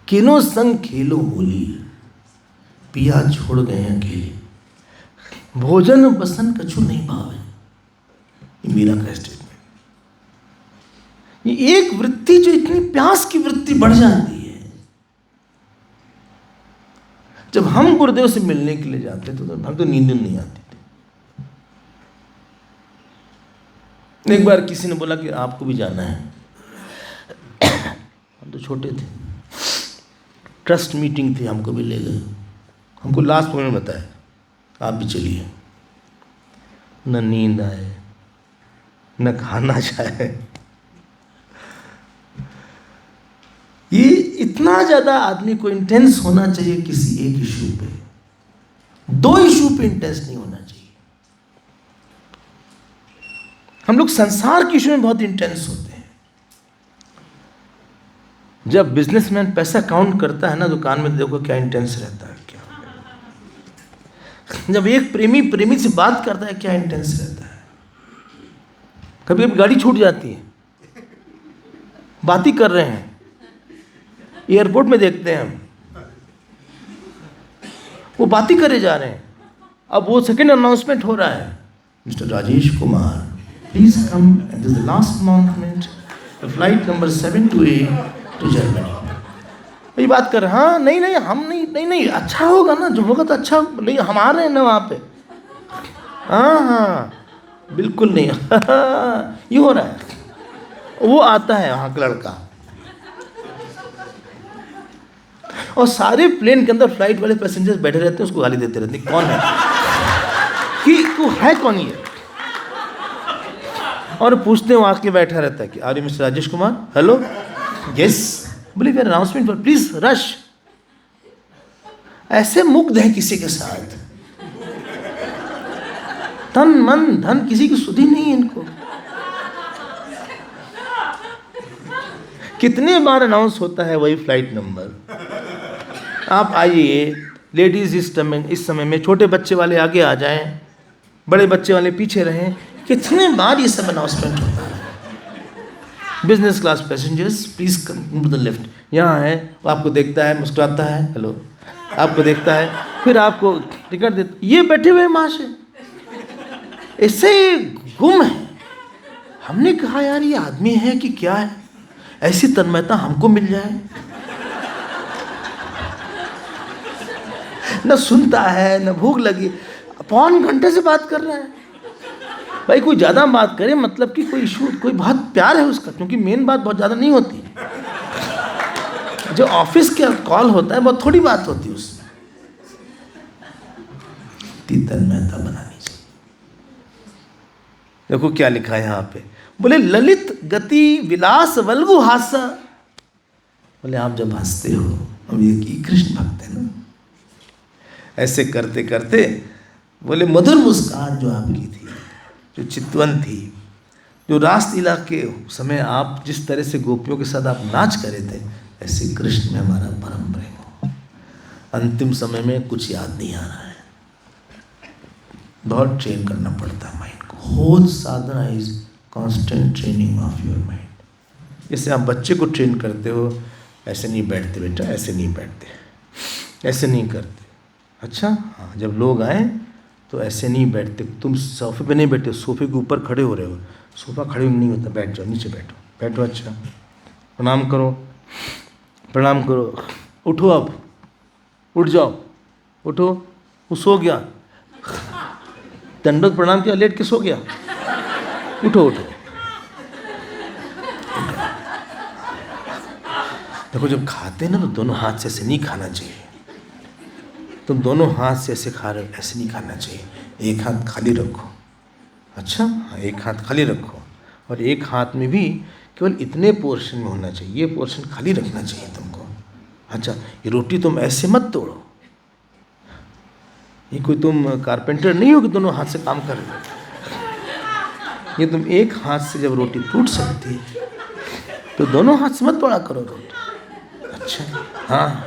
किनो संग खेलो होली, पिया छोड़ गए अकेले, भोजन बसन कछु नहीं भावे। ये मीरा का स्टेटमेंट। ये एक वृत्ति जो इतनी प्यास की वृत्ति बढ़ जाती है। जब हम गुरुदेव से मिलने के लिए जाते तो हम तो नींद नहीं आती थी। एक बार किसी ने बोला कि आपको भी जाना है। हम तो छोटे थे, ट्रस्ट मीटिंग थी, हमको भी ले गए। हमको लास्ट में बताया आप भी चलिए। न नींद आए, न खाना जाए। ये इतना ज़्यादा आदमी को इंटेंस होना चाहिए किसी एक इशू पे, दो इशू पे इंटेंस नहीं होना चाहिए। हम लोग संसार के इशू में बहुत इंटेंस होते हैं। जब बिजनेसमैन पैसा काउंट करता है ना दुकान में, देखो क्या इंटेंस रहता है, क्या। जब एक प्रेमी से बात करता है, क्या इंटेंस रहता है। कभी कभी गाड़ी छूट जाती है, बात ही कर रहे हैं, एयरपोर्ट में देखते हैं हम, वो बात ही करे जा रहे हैं। अब वो सेकंड अनाउंसमेंट हो रहा है, mister Rajesh Kumar please come, this is the last announcement, flight number 728 to Germany. ये बात कर, हाँ नहीं हम नहीं अच्छा होगा ना, जो होगा तो अच्छा, नहीं हम आ रहे हैं ना वहाँ पे। हाँ बिल्कुल नहीं। ये हो रहा है। वो आता है वहाँ का लड़का, और सारे प्लेन के अंदर फ्लाइट वाले पैसेंजर्स बैठे रहते हैं, उसको गाली देते रहते हैं, कौन है कि तू है कौन ये। और पूछते हैं, वो आके बैठा रहता है कि are you mister Rajesh Kumar, hello yes, बोले फिर अनाउंसमेंट फॉर प्लीज रश। ऐसे मुग्ध है किसी के साथ, तन मन धन किसी की सुधि नहीं है इनको। कितने बार अनाउंस होता है वही फ्लाइट नंबर, आप आइए लेडीज इस समय में, छोटे बच्चे वाले आगे आ जाएं, बड़े बच्चे वाले पीछे रहें। कितने बार ये सब अनाउंसमेंट होता है। Business class passengers please come to the left. यहाँ है, वो आपको देखता है, मुस्कुराता है, हेलो, आपको देखता है, फिर आपको टिकट देता। ये बैठे हुए महाशय इससे गुम है। हमने कहा यार ये आदमी है कि क्या है, ऐसी तन्मयता हमको मिल जाए। न सुनता है, न भूख लगी, पौन घंटे से बात कर रहा है। भाई कोई ज़्यादा बात करे, मतलब कि कोई इशू, कोई बहुत प्यार है उसका, क्योंकि मेन बात बहुत ज़्यादा नहीं होती। जो ऑफिस का कॉल होता है बहुत थोड़ी बात होती है उसमें। तन्मयता बनानी चाहिए। देखो क्या लिखा है यहाँ पे, बोले ललित गति विलास वल्गु हासा। बोले आप जब हंसते हो, अब ये कृष्ण भक्त है ना, ऐसे करते करते बोले मधुर मुस्कान जो आपकी थी, जो चितवन थी, जो रासलीला के समय आप जिस तरह से गोपियों के साथ आप नाच करे थे, ऐसे कृष्ण में हमारा परम प्रेम हो। अंतिम समय में कुछ याद नहीं आ रहा है, बहुत ट्रेन करना पड़ता है माइंड को। Whole sadhana is constant training of your mind. जैसे आप बच्चे को ट्रेन करते हो, ऐसे नहीं बैठते बेटा, ऐसे नहीं बैठते, ऐसे नहीं करते। अच्छा हाँ, जब लोग आए तो ऐसे नहीं बैठते, तुम सोफे पे नहीं बैठते, सोफे के ऊपर खड़े हो रहे हो, सोफा खड़े नहीं होता, बैठ जाओ, नीचे बैठो, बैठो, अच्छा प्रणाम करो, प्रणाम करो, उठो, अब उठ जाओ, उठो, वो सो गया, दंडोत प्रणाम किया, लेट के सो गया, उठो उठो। देखो जब खाते हैं ना तो दोनों हाथ से ऐसे नहीं खाना चाहिए। तुम दोनों हाथ से ऐसे खा रहे हो, ऐसे नहीं खाना चाहिए। एक हाथ खाली रखो, अच्छा हाँ, एक हाथ खाली रखो, और एक हाथ में भी केवल इतने पोर्शन में होना चाहिए, ये पोर्शन खाली रखना चाहिए तुमको। अच्छा, ये रोटी तुम ऐसे मत तोड़ो, ये कोई तुम कारपेंटर नहीं हो कि दोनों हाथ से काम कर रहे हो। ये तुम एक हाथ से जब रोटी टूट सकती है तो दोनों हाथ से मत तोड़ा करो रोटी। अच्छा, हाँ,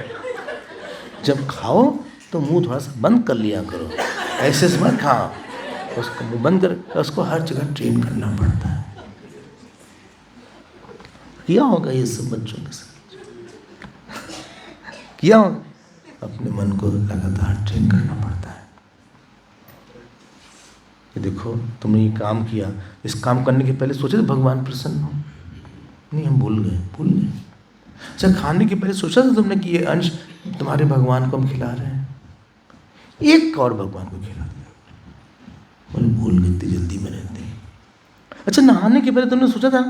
जब खाओ तो मुंह थोड़ा सा बंद कर लिया करो, ऐसे से मत खाओ, उसको मुंह बंद कर, उसको हर जगह ट्रेन करना पड़ता है। किया होगा ये सब बच्चों के साथ, किया होगा। अपने मन को लगातार ट्रेन करना पड़ता है कि देखो तुमने ये काम किया, इस काम करने के पहले सोचे थे भगवान प्रसन्न हो? नहीं, हम भूल गए। अच्छा, खाने के पहले सोचा था तुमने कि ये अंश तुम्हारे भगवान को हम खिला रहे हैं? एक और भगवान को खिला दिया, बोले भूल गए, इतनी जल्दी में रहते हैं। अच्छा, नहाने के पहले तुमने सोचा था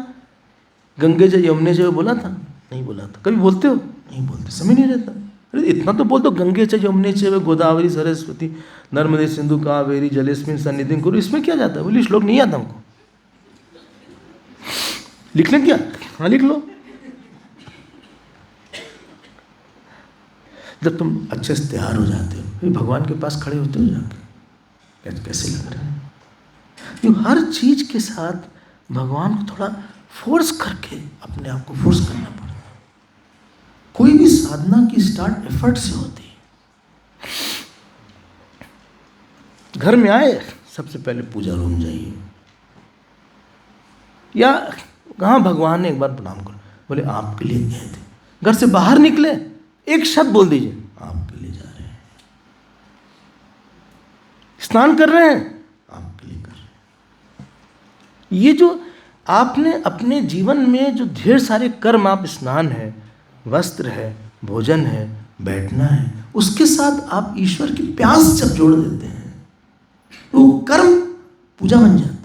गंगे जय यमुने जय बोला था? नहीं बोला था। कभी बोलते हो? नहीं बोलते, समय नहीं रहता। अरे इतना तो बोल दो, गंगे च यमुने च गोदावरी सरस्वती नर्मदे सिंधु कावेरी जलेस्मिन सन्निधिं कुरु। इसमें क्या जाता है? बोले श्लोक नहीं आता हमको, लिख लें क्या? हाँ, लिख लो। जब तुम अच्छे से तैयार हो जाते हो, फिर भगवान के पास खड़े होते हो जाके, कैसे लग रहा है? तो हर चीज के साथ भगवान को थोड़ा फोर्स करके अपने आप को फोर्स करना पड़ता है। कोई भी साधना की स्टार्ट एफर्ट से होती है। घर में आए, सबसे पहले पूजा रूम जाइए, या कहाँ भगवान ने एक बार प्रणाम करो, बोले आपके लिए गए थे। घर से बाहर निकले, एक शब्द बोल दीजिए, आपके लिए जा रहे हैं। स्नान कर रहे हैं, आपके लिए कर रहे हैं। ये जो आपने अपने जीवन में जो ढेर सारे कर्म, आप स्नान है, वस्त्र है, भोजन है, बैठना है, उसके साथ आप ईश्वर की प्यास जब जोड़ देते हैं तो कर्म पूजा बन जाता है।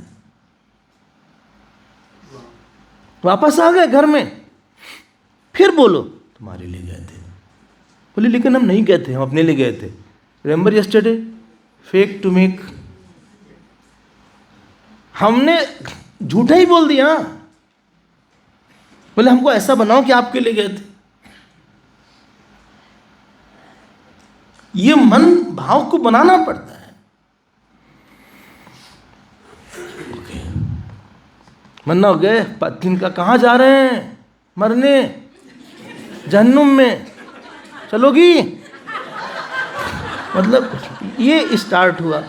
वापस आ गए घर में, फिर बोलो तुम्हारे लिए गए थे। बोले लेकिन हम नहीं गए थे, हम अपने लिए गए थे। Remember yesterday, fake to make. हमने झूठा ही बोल दिया। बोले हमको ऐसा बनाओ कि आपके लिए गए थे। ये मन भाव को बनाना पड़ता है। मन्ना हो गए, दिन का कहाँ जा रहे हैं? मरने, जहन्नुम में चलोगी? मतलब ये स्टार्ट हुआ।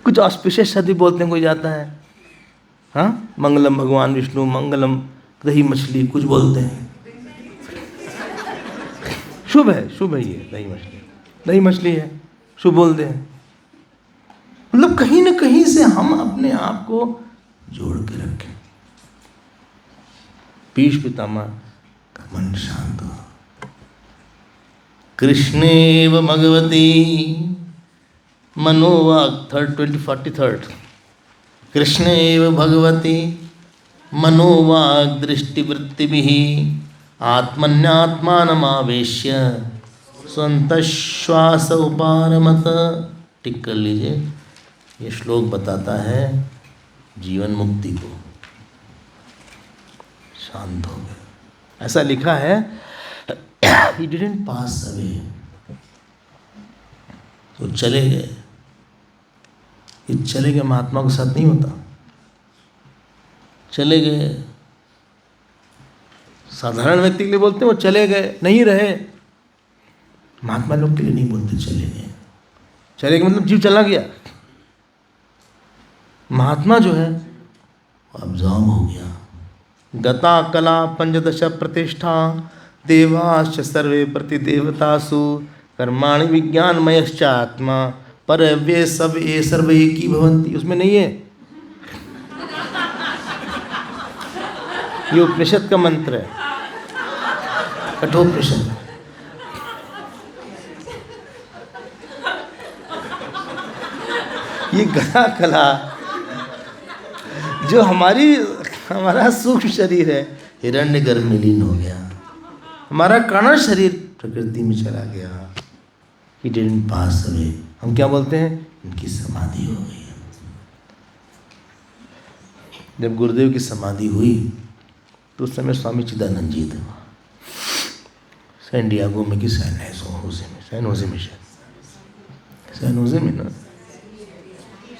कुछ ऑस्पिशियस शब्द बोलते हैं, कोई जाता है, हाँ, मंगलम भगवान विष्णु, मंगलम दही मछली, कुछ बोलते हैं। शुभ है, शुभ है, ये दही मछली है, शुभ बोलते हैं। मतलब कहीं ना कहीं से हम अपने आप को जोड़ के रखें। भीष्म पितामह का मन शांत हो। कृष्णेव भगवती मनोवाक्, 43 कृष्णेव भगवती मनोवाक् दृष्टिवृत्तिभिः आत्मन्यात्मानमावेश्य स्वन्तश्वास उपारमत। टिक कर लीजिए, ये श्लोक बताता है जीवन मुक्ति को। शांत हो गए, ऐसा लिखा है। He didn't pass away, तो चले गए। ये चले गए महात्मा के साथ नहीं होता। चले गए, साधारण व्यक्ति के लिए बोलते हैं वो चले गए, नहीं रहे। महात्मा लोग के लिए नहीं बोलते चले गए। चले गए मतलब जीव चला गया। महात्मा जो है वो अब्जॉर्ब हो गया। गता कला 15 प्रतिष्ठा देवाश्च सर्वे प्रतिदेवतासु कर्माणि विज्ञानमयश्च आत्मा परव्ये सब ये सर्व एकी भवन्ति। उसमें नहीं है, ये उपनिषद का मंत्र है, कठोपनिषद। ये गला कला जो हमारा सूक्ष्म शरीर है हिरण्यगर्भ में लीन हो गया। हमारा कारण शरीर प्रकृति में चला गया, he didn't pass away। हम क्या बोलते हैं? इनकी समाधि हो गई। जब गुरुदेव की समाधि हुई तो उस समय स्वामी चिदानंद जी थे वहाँ सैन डियागो में कि सैन होजे में शायद सैन होजे में ना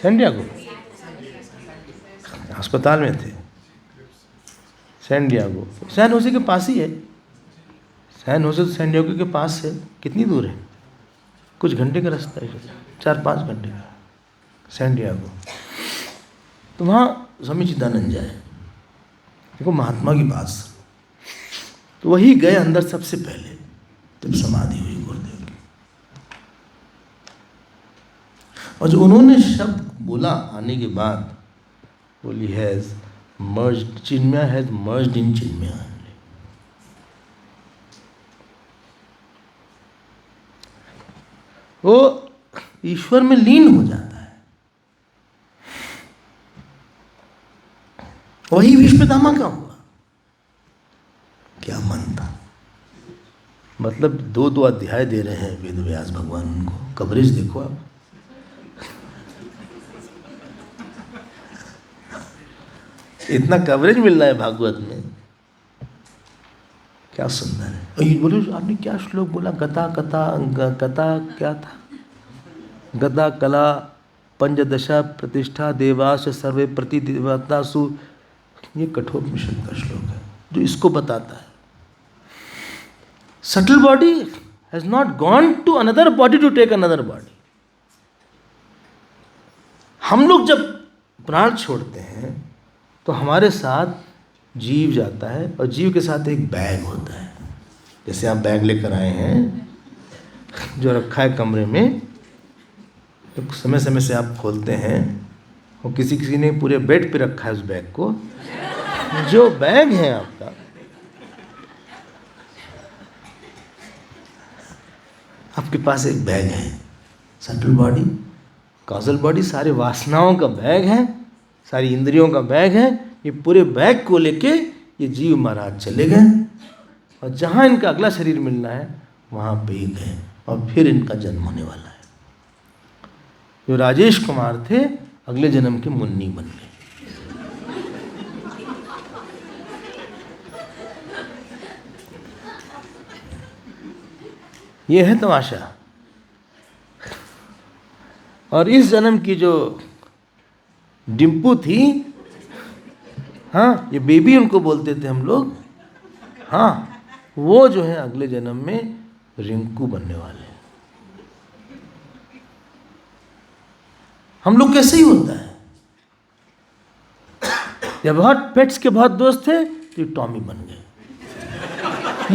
सैन डियागो अस्पताल में थे। सैन डियागो सैन होजे के पास ही है। सैन होजे तो सैन डियागो के पास है। कितनी दूर है? कुछ घंटे का रास्ता है, 4-5 घंटे का सैन डियागो। तो वहाँ स्वामी चिदानंद जाए, देखो महात्मा की बात। तो वही गए अंदर सबसे पहले जब समाधि हुई गुरुदेव की। और जो उन्होंने शब्द बोला आने के बाद, बोली has merged, Chinmay has merged in Chinmay. वो ईश्वर में लीन हो जाता है। वही भीष्मपितामह का हुआ। क्या मन था। मतलब 2-2 अध्याय दे रहे हैं वेद व्यास भगवान उनको। कवरेज देखो आप। इतना कवरेज मिल रहा है भागवत में, क्या सुंदर है। और ये बोलो आपने क्या श्लोक बोला? गता क्या था? गता कला पंचदशा प्रतिष्ठा देवास सर्वे प्रति देवतासु। ये कठोपनिषद का श्लोक है जो इसको बताता है। Subtle body has not gone to another body to take another body. हम लोग जब प्राण छोड़ते हैं तो हमारे साथ जीव जाता है और जीव के साथ एक बैग होता है। जैसे आप बैग लेकर आए हैं जो रखा है कमरे में, तो समय समय से आप खोलते हैं और किसी ने पूरे बेड पे रखा है उस बैग को। जो बैग है आपका, आपके पास एक बैग है, सटल बॉडी, कॉजल बॉडी, सारे वासनाओं का बैग है, सारी इंद्रियों का बैग है। ये पूरे बैग को लेके ये जीव महाराज चले गए और जहाँ इनका अगला शरीर मिलना है वहाँ पे ही गए और फिर इनका जन्म होने वाला है। जो राजेश कुमार थे अगले जन्म के मुन्नी बन गए। ये है तमाशा। और इस जन्म की जो डिम्पू थी, हाँ, ये बेबी उनको बोलते थे हम लोग, हाँ, वो जो है अगले जन्म में रिंकू बनने वाले हैं। हम लोग कैसे ही होता है। जब बहुत पेट्स के बहुत दोस्त थे तो टॉमी बन गए।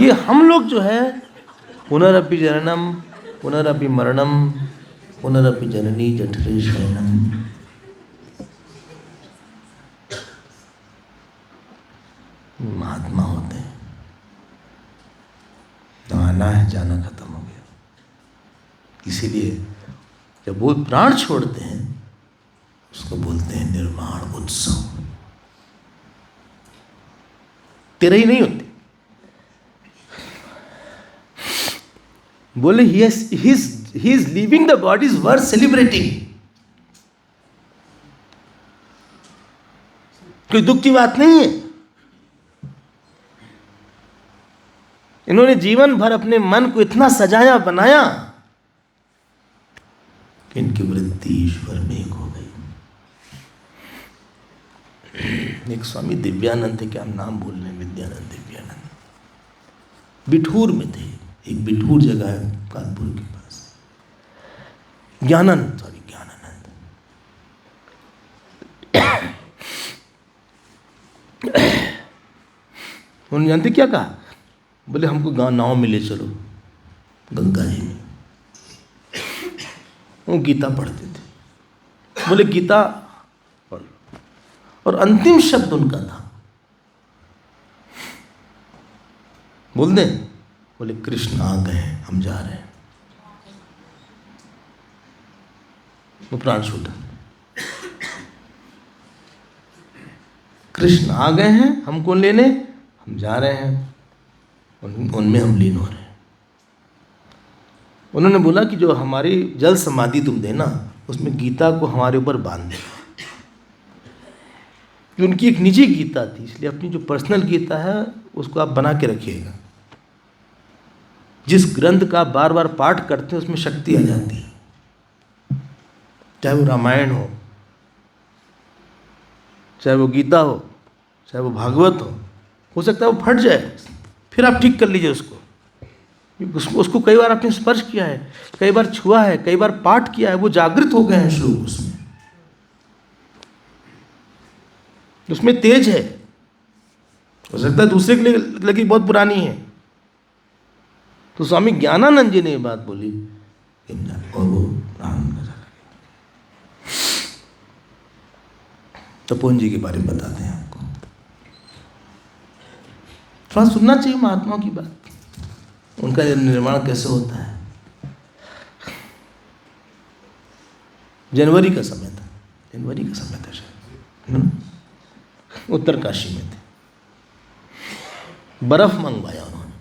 ये हम लोग जो है पुनरपि जननम पुनरपि मरणम पुनरपि जननी जठरे शयनम। महात्मा होते हैं। तो आना है जाना खत्म हो गया। इसीलिए जब वो प्राण छोड़ते हैं उसको बोलते हैं निर्वाण उत्सव। तेरा ही नहीं होती। बोले he is leaving the body is worth celebrating। कोई दुख की बात नहीं है। इन्होंने जीवन भर अपने मन को इतना सजाया बनाया कि इनकी वृत्ति ईश्वर में एक हो गई। एक स्वामी दिव्यानंद थे, क्या नाम बोल रहे हैं, विद्यानंद दिव्यानंद, बिठूर में थे। एक बिठूर जगह है कानपुर के पास, ज्ञानानंद। उन्होंने जानते क्या कहा? बोले हमको गाँव नाव में ले चलो गंगा जी में। वो गीता पढ़ते थे। बोले गीता पढ़, और अंतिम शब्द उनका था, बोल दें, बोले कृष्ण आ गए हैं, हम जा रहे हैं। वो प्राण छूटा। कृष्ण आ गए हैं हमको लेने, हम जा रहे हैं, उनमें हम लीन हो रहे हैं। उन्होंने बोला कि जो हमारी जल समाधि तुम देना, उसमें गीता को हमारे ऊपर बांध देना। जो उनकी एक निजी गीता थी, इसलिए अपनी जो पर्सनल गीता है उसको आप बना के रखिएगा। जिस ग्रंथ का बार बार पाठ करते हैं उसमें शक्ति आ जाती है, चाहे वो रामायण चाहे वो गीता हो, चाहे वो भागवत हो सकता है वो फट जाए, फिर आप ठीक कर लीजिए उसको कई बार आपने स्पर्श किया है, कई बार छुआ है, कई बार पाठ किया है, वो जागृत हो गए हैं श्लोक, उसमें तेज है। हो सकता है दूसरे के लिए लगी बहुत पुरानी है। तो स्वामी ज्ञानानंद जी ने ये बात बोली और वो तपोवन जी के बारे में बताते हैं आपको। थोड़ा सुनना चाहिए महात्माओं की बात, उनका निर्माण कैसे होता है। जनवरी का समय था शायद, उत्तर काशी में थे। बर्फ मंगवाया उन्होंने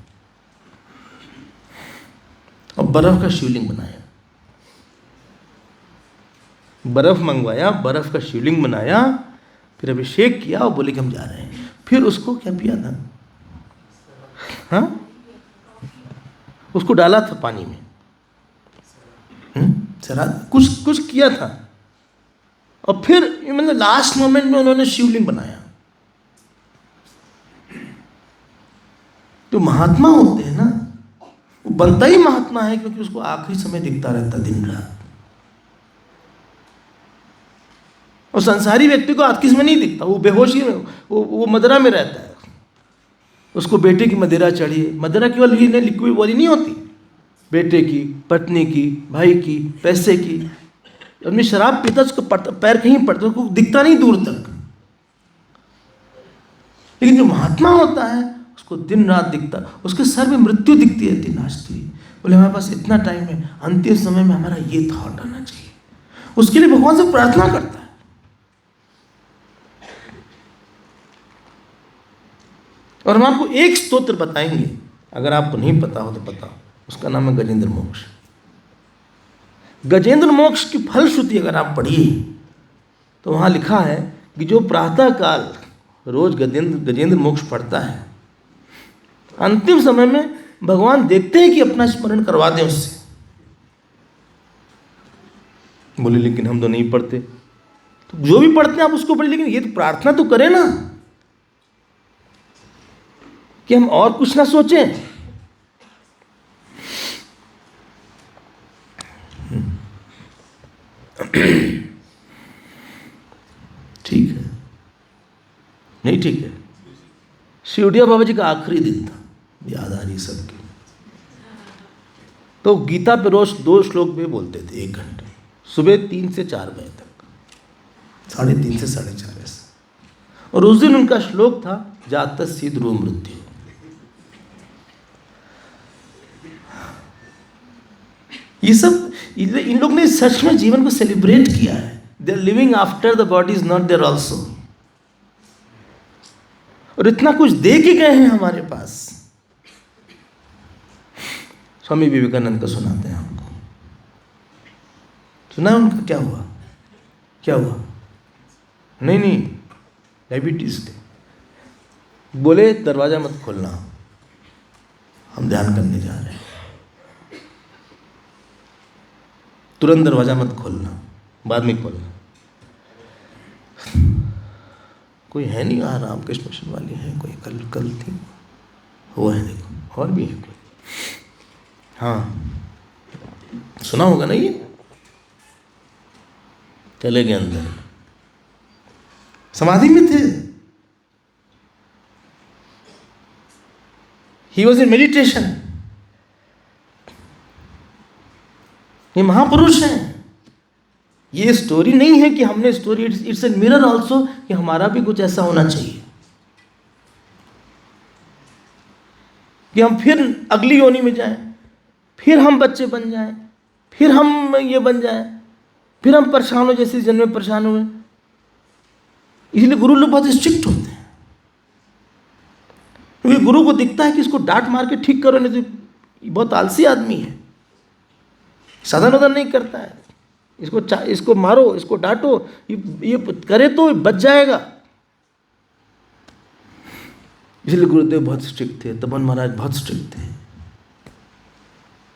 और बर्फ का शिवलिंग बनाया। बर्फ मंगवाया, बर्फ का शिवलिंग बनाया, फिर अभिषेक किया और बोले कि हम जा रहे हैं। फिर उसको क्या पिया था, हाँ, उसको डाला था पानी में, शराब कुछ किया था, और फिर मतलब लास्ट मोमेंट में उन्होंने शिवलिंग बनाया। तो महात्मा होते हैं ना, वो बनता ही महात्मा है क्योंकि उसको आखिरी समय दिखता रहता दिन रात। और संसारी व्यक्ति को आज में नहीं दिखता, वो बेहोशी में, वो मदिरा में रहता है। उसको बेटे की मदिरा चढ़िए, मदिरा केवल ये लिक्विड वाली नहीं होती, बेटे की, पत्नी की, भाई की, पैसे की। आदमी शराब पीता उसको पैर कहीं पड़ता, उसको दिखता नहीं दूर तक। लेकिन जो महात्मा होता है उसको दिन रात दिखता, उसके सर में मृत्यु दिखती रहती, नाचती। बोले हमारे पास इतना टाइम है, अंतिम समय में हमारा ये थॉट आना चाहिए। उसके लिए भगवान से प्रार्थना करता है। और हम आपको एक स्तोत्र बताएंगे, अगर आपको नहीं पता हो तो बताओ, उसका नाम है गजेंद्र मोक्ष। गजेंद्र मोक्ष की फलश्रुति अगर आप पढ़िए तो वहाँ लिखा है कि जो प्रातः काल रोज गजेंद्र मोक्ष पढ़ता है, अंतिम समय में भगवान देखते हैं कि अपना स्मरण करवा दें उससे। बोले लेकिन हम तो नहीं पढ़ते। तो जो भी पढ़ते हैं आप उसको पढ़िए, लेकिन ये तो प्रार्थना तो करें ना, कि हम और कुछ ना सोचें। ठीक है, नहीं ठीक है। शिवडिया बाबा जी का आखिरी दिन था, याद आ रही सबकी। तो गीता पे रोज 2 श्लोक भी बोलते थे, 1 घंटे, सुबह 3 से 4 बजे तक, 3:30 से 4:30 ऐसे। और उस दिन उनका श्लोक था जातस्य ध्रुव मृत्यु। ये सब इन लोग ने सच में जीवन को सेलिब्रेट किया है। They are living after the body is not there also. और इतना कुछ दे के गए हैं हमारे पास। स्वामी विवेकानंद का सुनाते हैं आपको, सुना है उनका क्या हुआ? नहीं, डायबिटीज थे। बोले दरवाजा मत खोलना, हम ध्यान करने जा रहे हैं, तुरंत दरवाजा मत खोलना, बाद में खोलना। कोई है नहीं, रामकृष्ण मिशन वाली है कोई, कल थी वो है, देखो और भी है कोई। हाँ सुना होगा ना, ये चले गए अंदर, समाधि में थे। He was in meditation. ये महापुरुष हैं। ये स्टोरी नहीं है कि हमने story, it's a mirror also, कि हमारा भी कुछ ऐसा होना चाहिए कि हम फिर अगली योनि में जाएं, फिर हम बच्चे बन जाएं, फिर हम ये बन जाएं, फिर हम परेशान हो जैसे जन्म में परेशान हुए। इसलिए गुरु लोग बहुत स्ट्रिक्ट होते हैं, क्योंकि गुरु को दिखता है कि इसको डांट मार के ठीक करो, नहीं तो बहुत आलसी आदमी है। साधन वाधन नहीं करता है, इसको मारो, इसको डांटो, ये करे तो बच जाएगा। इसलिए गुरुदेव बहुत स्ट्रिक्ट थे, तपन महाराज बहुत स्ट्रिक्ट थे।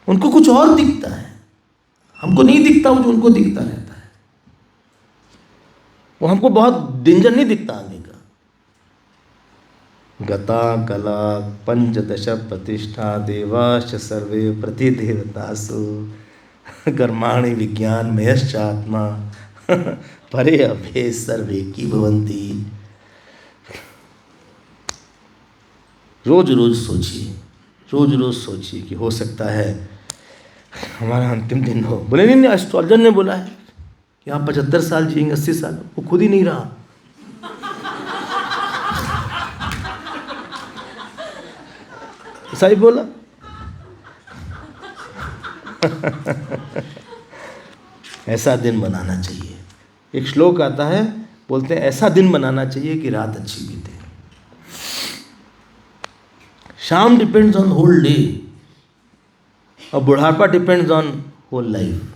उनको कुछ और दिखता है, हमको नहीं दिखता वो जो उनको दिखता रहता है। वो हमको बहुत डेंजर नहीं दिखता आगे का। गता कला पंचदश प्रतिष्ठा देवाश्च सर्वे प्रतिदेवतासु कर्माणि विज्ञान मयश्चात्मा परे अभे सर्वे की भवंती। रोज रोज सोचिए कि हो सकता है हमारा अंतिम दिन हो। बोले नहीं, एस्ट्रोलॉजर ने बोला है कि आप 75 साल जिएंगे, 80 साल। वो खुद ही नहीं रहा। सही बोला। ऐसा दिन बनाना चाहिए। एक श्लोक आता है, बोलते हैं ऐसा दिन बनाना चाहिए कि रात अच्छी बीते। शाम डिपेंड्स ऑन होल डे और बुढ़ापा depends on whole life.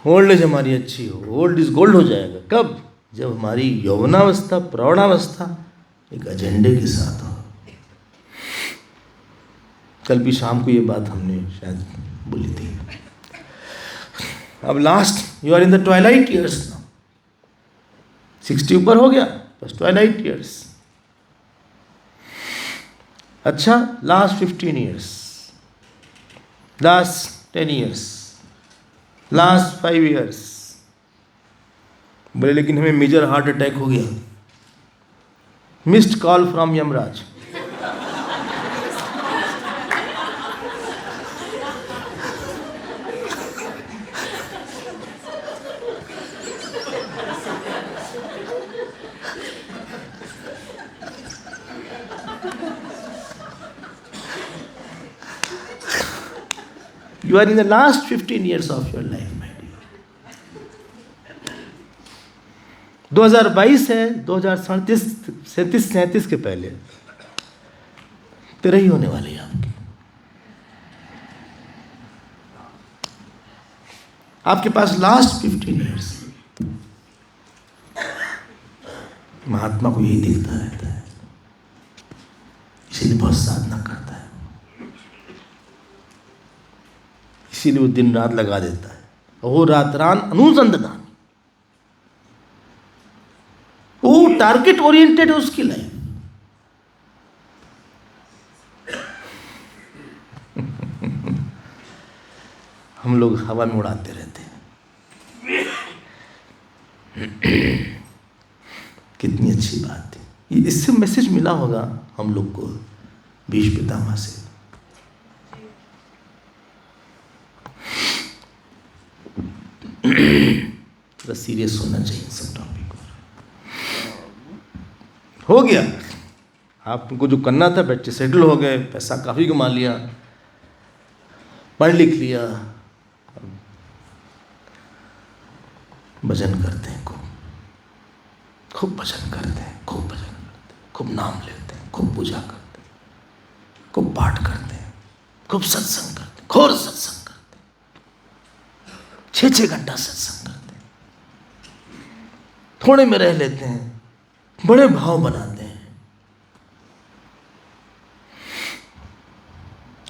Old age हमारी अच्छी हो, ओल्ड इज गोल्ड हो जाएगा कब? जब हमारी यौवनावस्था, प्रौढ़ावस्था एक एजेंडे के साथ हो। कल भी शाम को ये बात हमने शायद बोली थी। अब last, you are in the twilight years now. 60 ऊपर हो गया, बस ट्वाइलाइट ईयर्स। अच्छा, last 15 years, last 10 years, last 5 years. बोले लेकिन हमें मेजर हार्ट अटैक हो गया। Missed call from Yamraj. You are in the last 15 years of your life, my dear. 2022 है, 2037 के पहले 13 ही होने वाले हैं आपके। आपके पास लास्ट 15 years। महात्मा को यही दिखता रहता है, इसीलिए बहुत साधना करता है, इसीलिए वो दिन रात लगा देता है। वो रातरान अनुसंधान, वो टारगेट ओरिएंटेड है उसकी लाइफ। हम लोग हवा में उड़ाते रहते हैं। कितनी अच्छी बात है। इससे मैसेज मिला होगा हम लोग को भीष्म पितामह से। थोड़ा सीरियस होना चाहिए सब टॉपिक पर। हो गया आपको जो करना था, बच्चे सेटल हो गए, पैसा काफ़ी कमा लिया, पढ़ लिख लिया, भजन करते हैं, खूब भजन करते हैं, खूब भजन करते हैं, खूब नाम लेते हैं, खूब पूजा करते हैं, खूब पाठ करते हैं, खूब सत्संग करते हैं, घोर सत्संग करते हैं, 6-6 घंटा सत्संग करते हैं, थोड़े में रह लेते हैं, बड़े भाव बनाते हैं।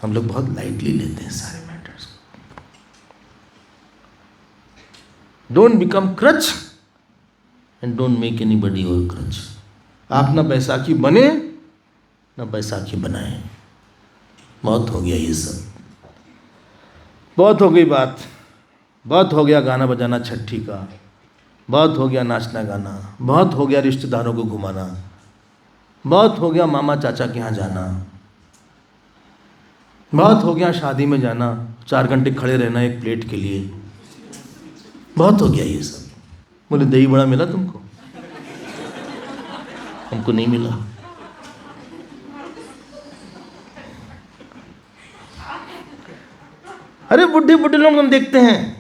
हम लोग बहुत लाइटली लेते हैं सारे मैटर्स को। Don't become crutch and don't make anybody your crutch. आप ना बैसाखी बने ना बैसाखी बनाए। बहुत हो गया ये सब, बहुत हो गई बात, बहुत हो गया गाना बजाना छठी का, बहुत हो गया नाचना गाना, बहुत हो गया रिश्तेदारों को घुमाना, बहुत हो गया मामा चाचा के यहाँ जाना, बहुत हो गया शादी में जाना, 4 घंटे खड़े रहना एक प्लेट के लिए, बहुत हो गया ये सब। बोले दही बड़ा मिला तुमको? हमको नहीं मिला। अरे बुढ़े बुढ़े लोग हम देखते हैं,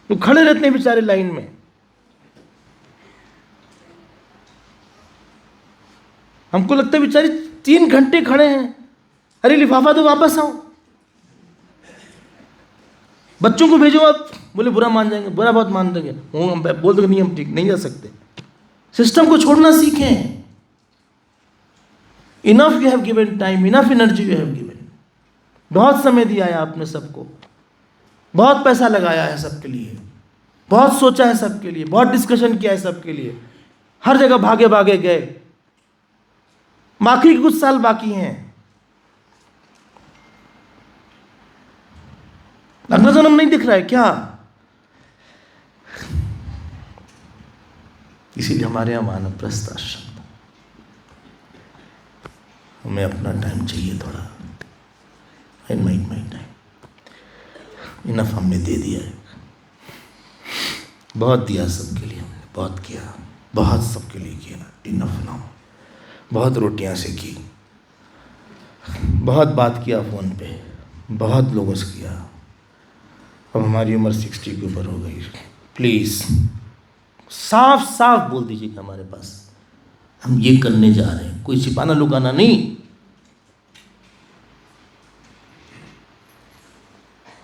वो खड़े रहते हैं बेचारे लाइन में। हमको लगता है बेचारे 3 घंटे खड़े हैं, अरे लिफाफा तो वापस आओ। बच्चों को भेजो आप, बोले बुरा मान जाएंगे, बुरा बहुत मान देंगे, हम बोल दो नहीं हम ठीक नहीं जा सकते। सिस्टम को छोड़ना सीखें। Enough you have given time, enough energy you have given. बहुत समय दिया है आपने सबको, बहुत पैसा लगाया है सबके लिए, बहुत सोचा है सबके लिए, बहुत डिस्कशन किया है सबके लिए, हर जगह भागे भागे गए। आखिरी के कुछ साल बाकी हैं, अगला जन्म नहीं दिख रहा है क्या? इसीलिए हमारे यहाँ वानप्रस्थ आश्रम, हमें अपना टाइम चाहिए थोड़ा। इन माई टाइम इनफ हमने दे दिया है, बहुत दिया सबके लिए, हमने बहुत किया, बहुत सबके लिए किया। Enough now. बहुत रोटियां सेकी, बहुत बात किया फ़ोन पे, बहुत लोगों से किया। अब हमारी उम्र 60 के ऊपर हो गई। प्लीज़ साफ साफ बोल दीजिएगा हमारे पास, हम ये करने जा रहे हैं, कोई छिपाना लुकाना नहीं।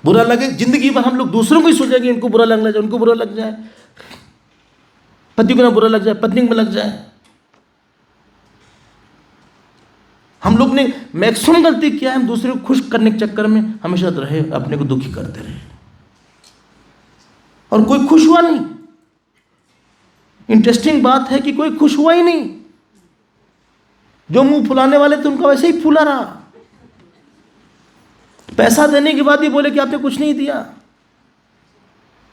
बुरा लगे, जिंदगी भर हम लोग दूसरों को ही सोचेंगे, इनको बुरा लगना जाए, उनको बुरा लग जाए, पति को ना बुरा लग जाए, पत्नी को लग जाए। हम लोग ने मैक्सिमम गलती किया है, हम दूसरे को खुश करने के चक्कर में हमेशा रहे, अपने को दुखी करते रहे और कोई खुश हुआ नहीं। इंटरेस्टिंग बात है कि कोई खुश हुआ ही नहीं। जो मुंह फुलाने वाले थे उनका वैसे ही फूला रहा। पैसा देने के बाद ये बोले कि आपने कुछ नहीं दिया,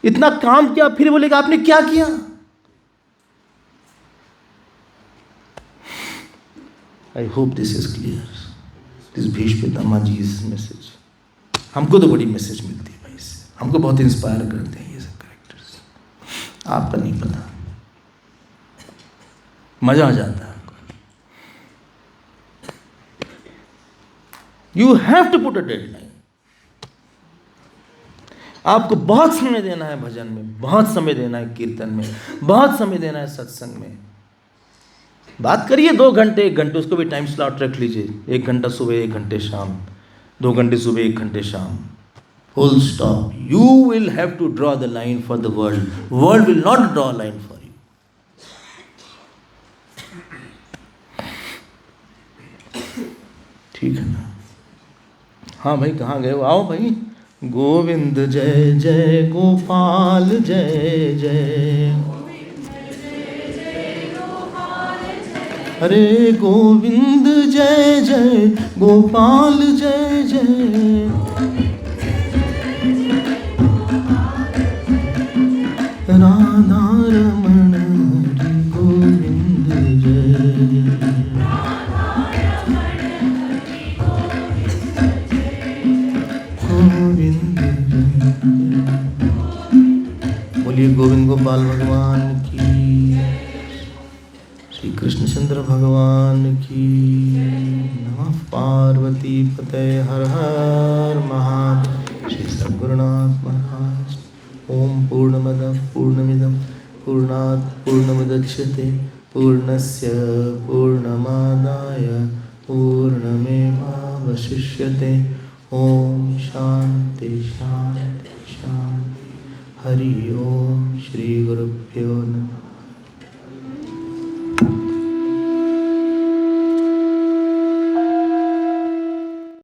इतना काम किया, फिर बोले कि आपने क्या किया। I hope this is clear. This Bhishma Pitamah ji is message हमको तो बड़ी मैसेज मिलती है भाई इससे, हमको बहुत इंस्पायर करते हैं ये सब कैरेक्टर्स। आपका नहीं पता, मजा आ जाता है। You have to put a deadline. आपको बहुत समय देना है भजन में, बहुत समय देना है कीर्तन में, बहुत समय देना है सत्संग में। बात करिए 2 घंटे 1 घंटे, उसको भी टाइम स्लॉट रख लीजिए। 1 घंटा सुबह, 1 घंटे शाम, 2 घंटे सुबह, 1 घंटे शाम। Full stop. You will have to draw the line for the world, world will not draw line for you. ठीक है ना? हाँ भाई, कहाँ गए हो? आओ भाई। गोविंद जय जय गोपाल जय जय, अरे गोविंद जय जय गोपाल जय जय, राधा रमण हरि गोविंद जय जय, गोविंद जय। बोलिए गोविंद गोपाल भगवान की, श्री कृष्णचंद्र भगवान की। नमः पार्वती पते हर हर महादेव। श्री सद्गुरुनाथ महाराज। ओम पूर्णमदः पूर्णमिदं पूर्णात् पूर्णमुदच्यते पूर्णस्य पूर्णमादाय पूर्णमेवावशिष्यते। ओम शांति शांति शांति। हरि ओम। श्री गुरुभ्यो नमः।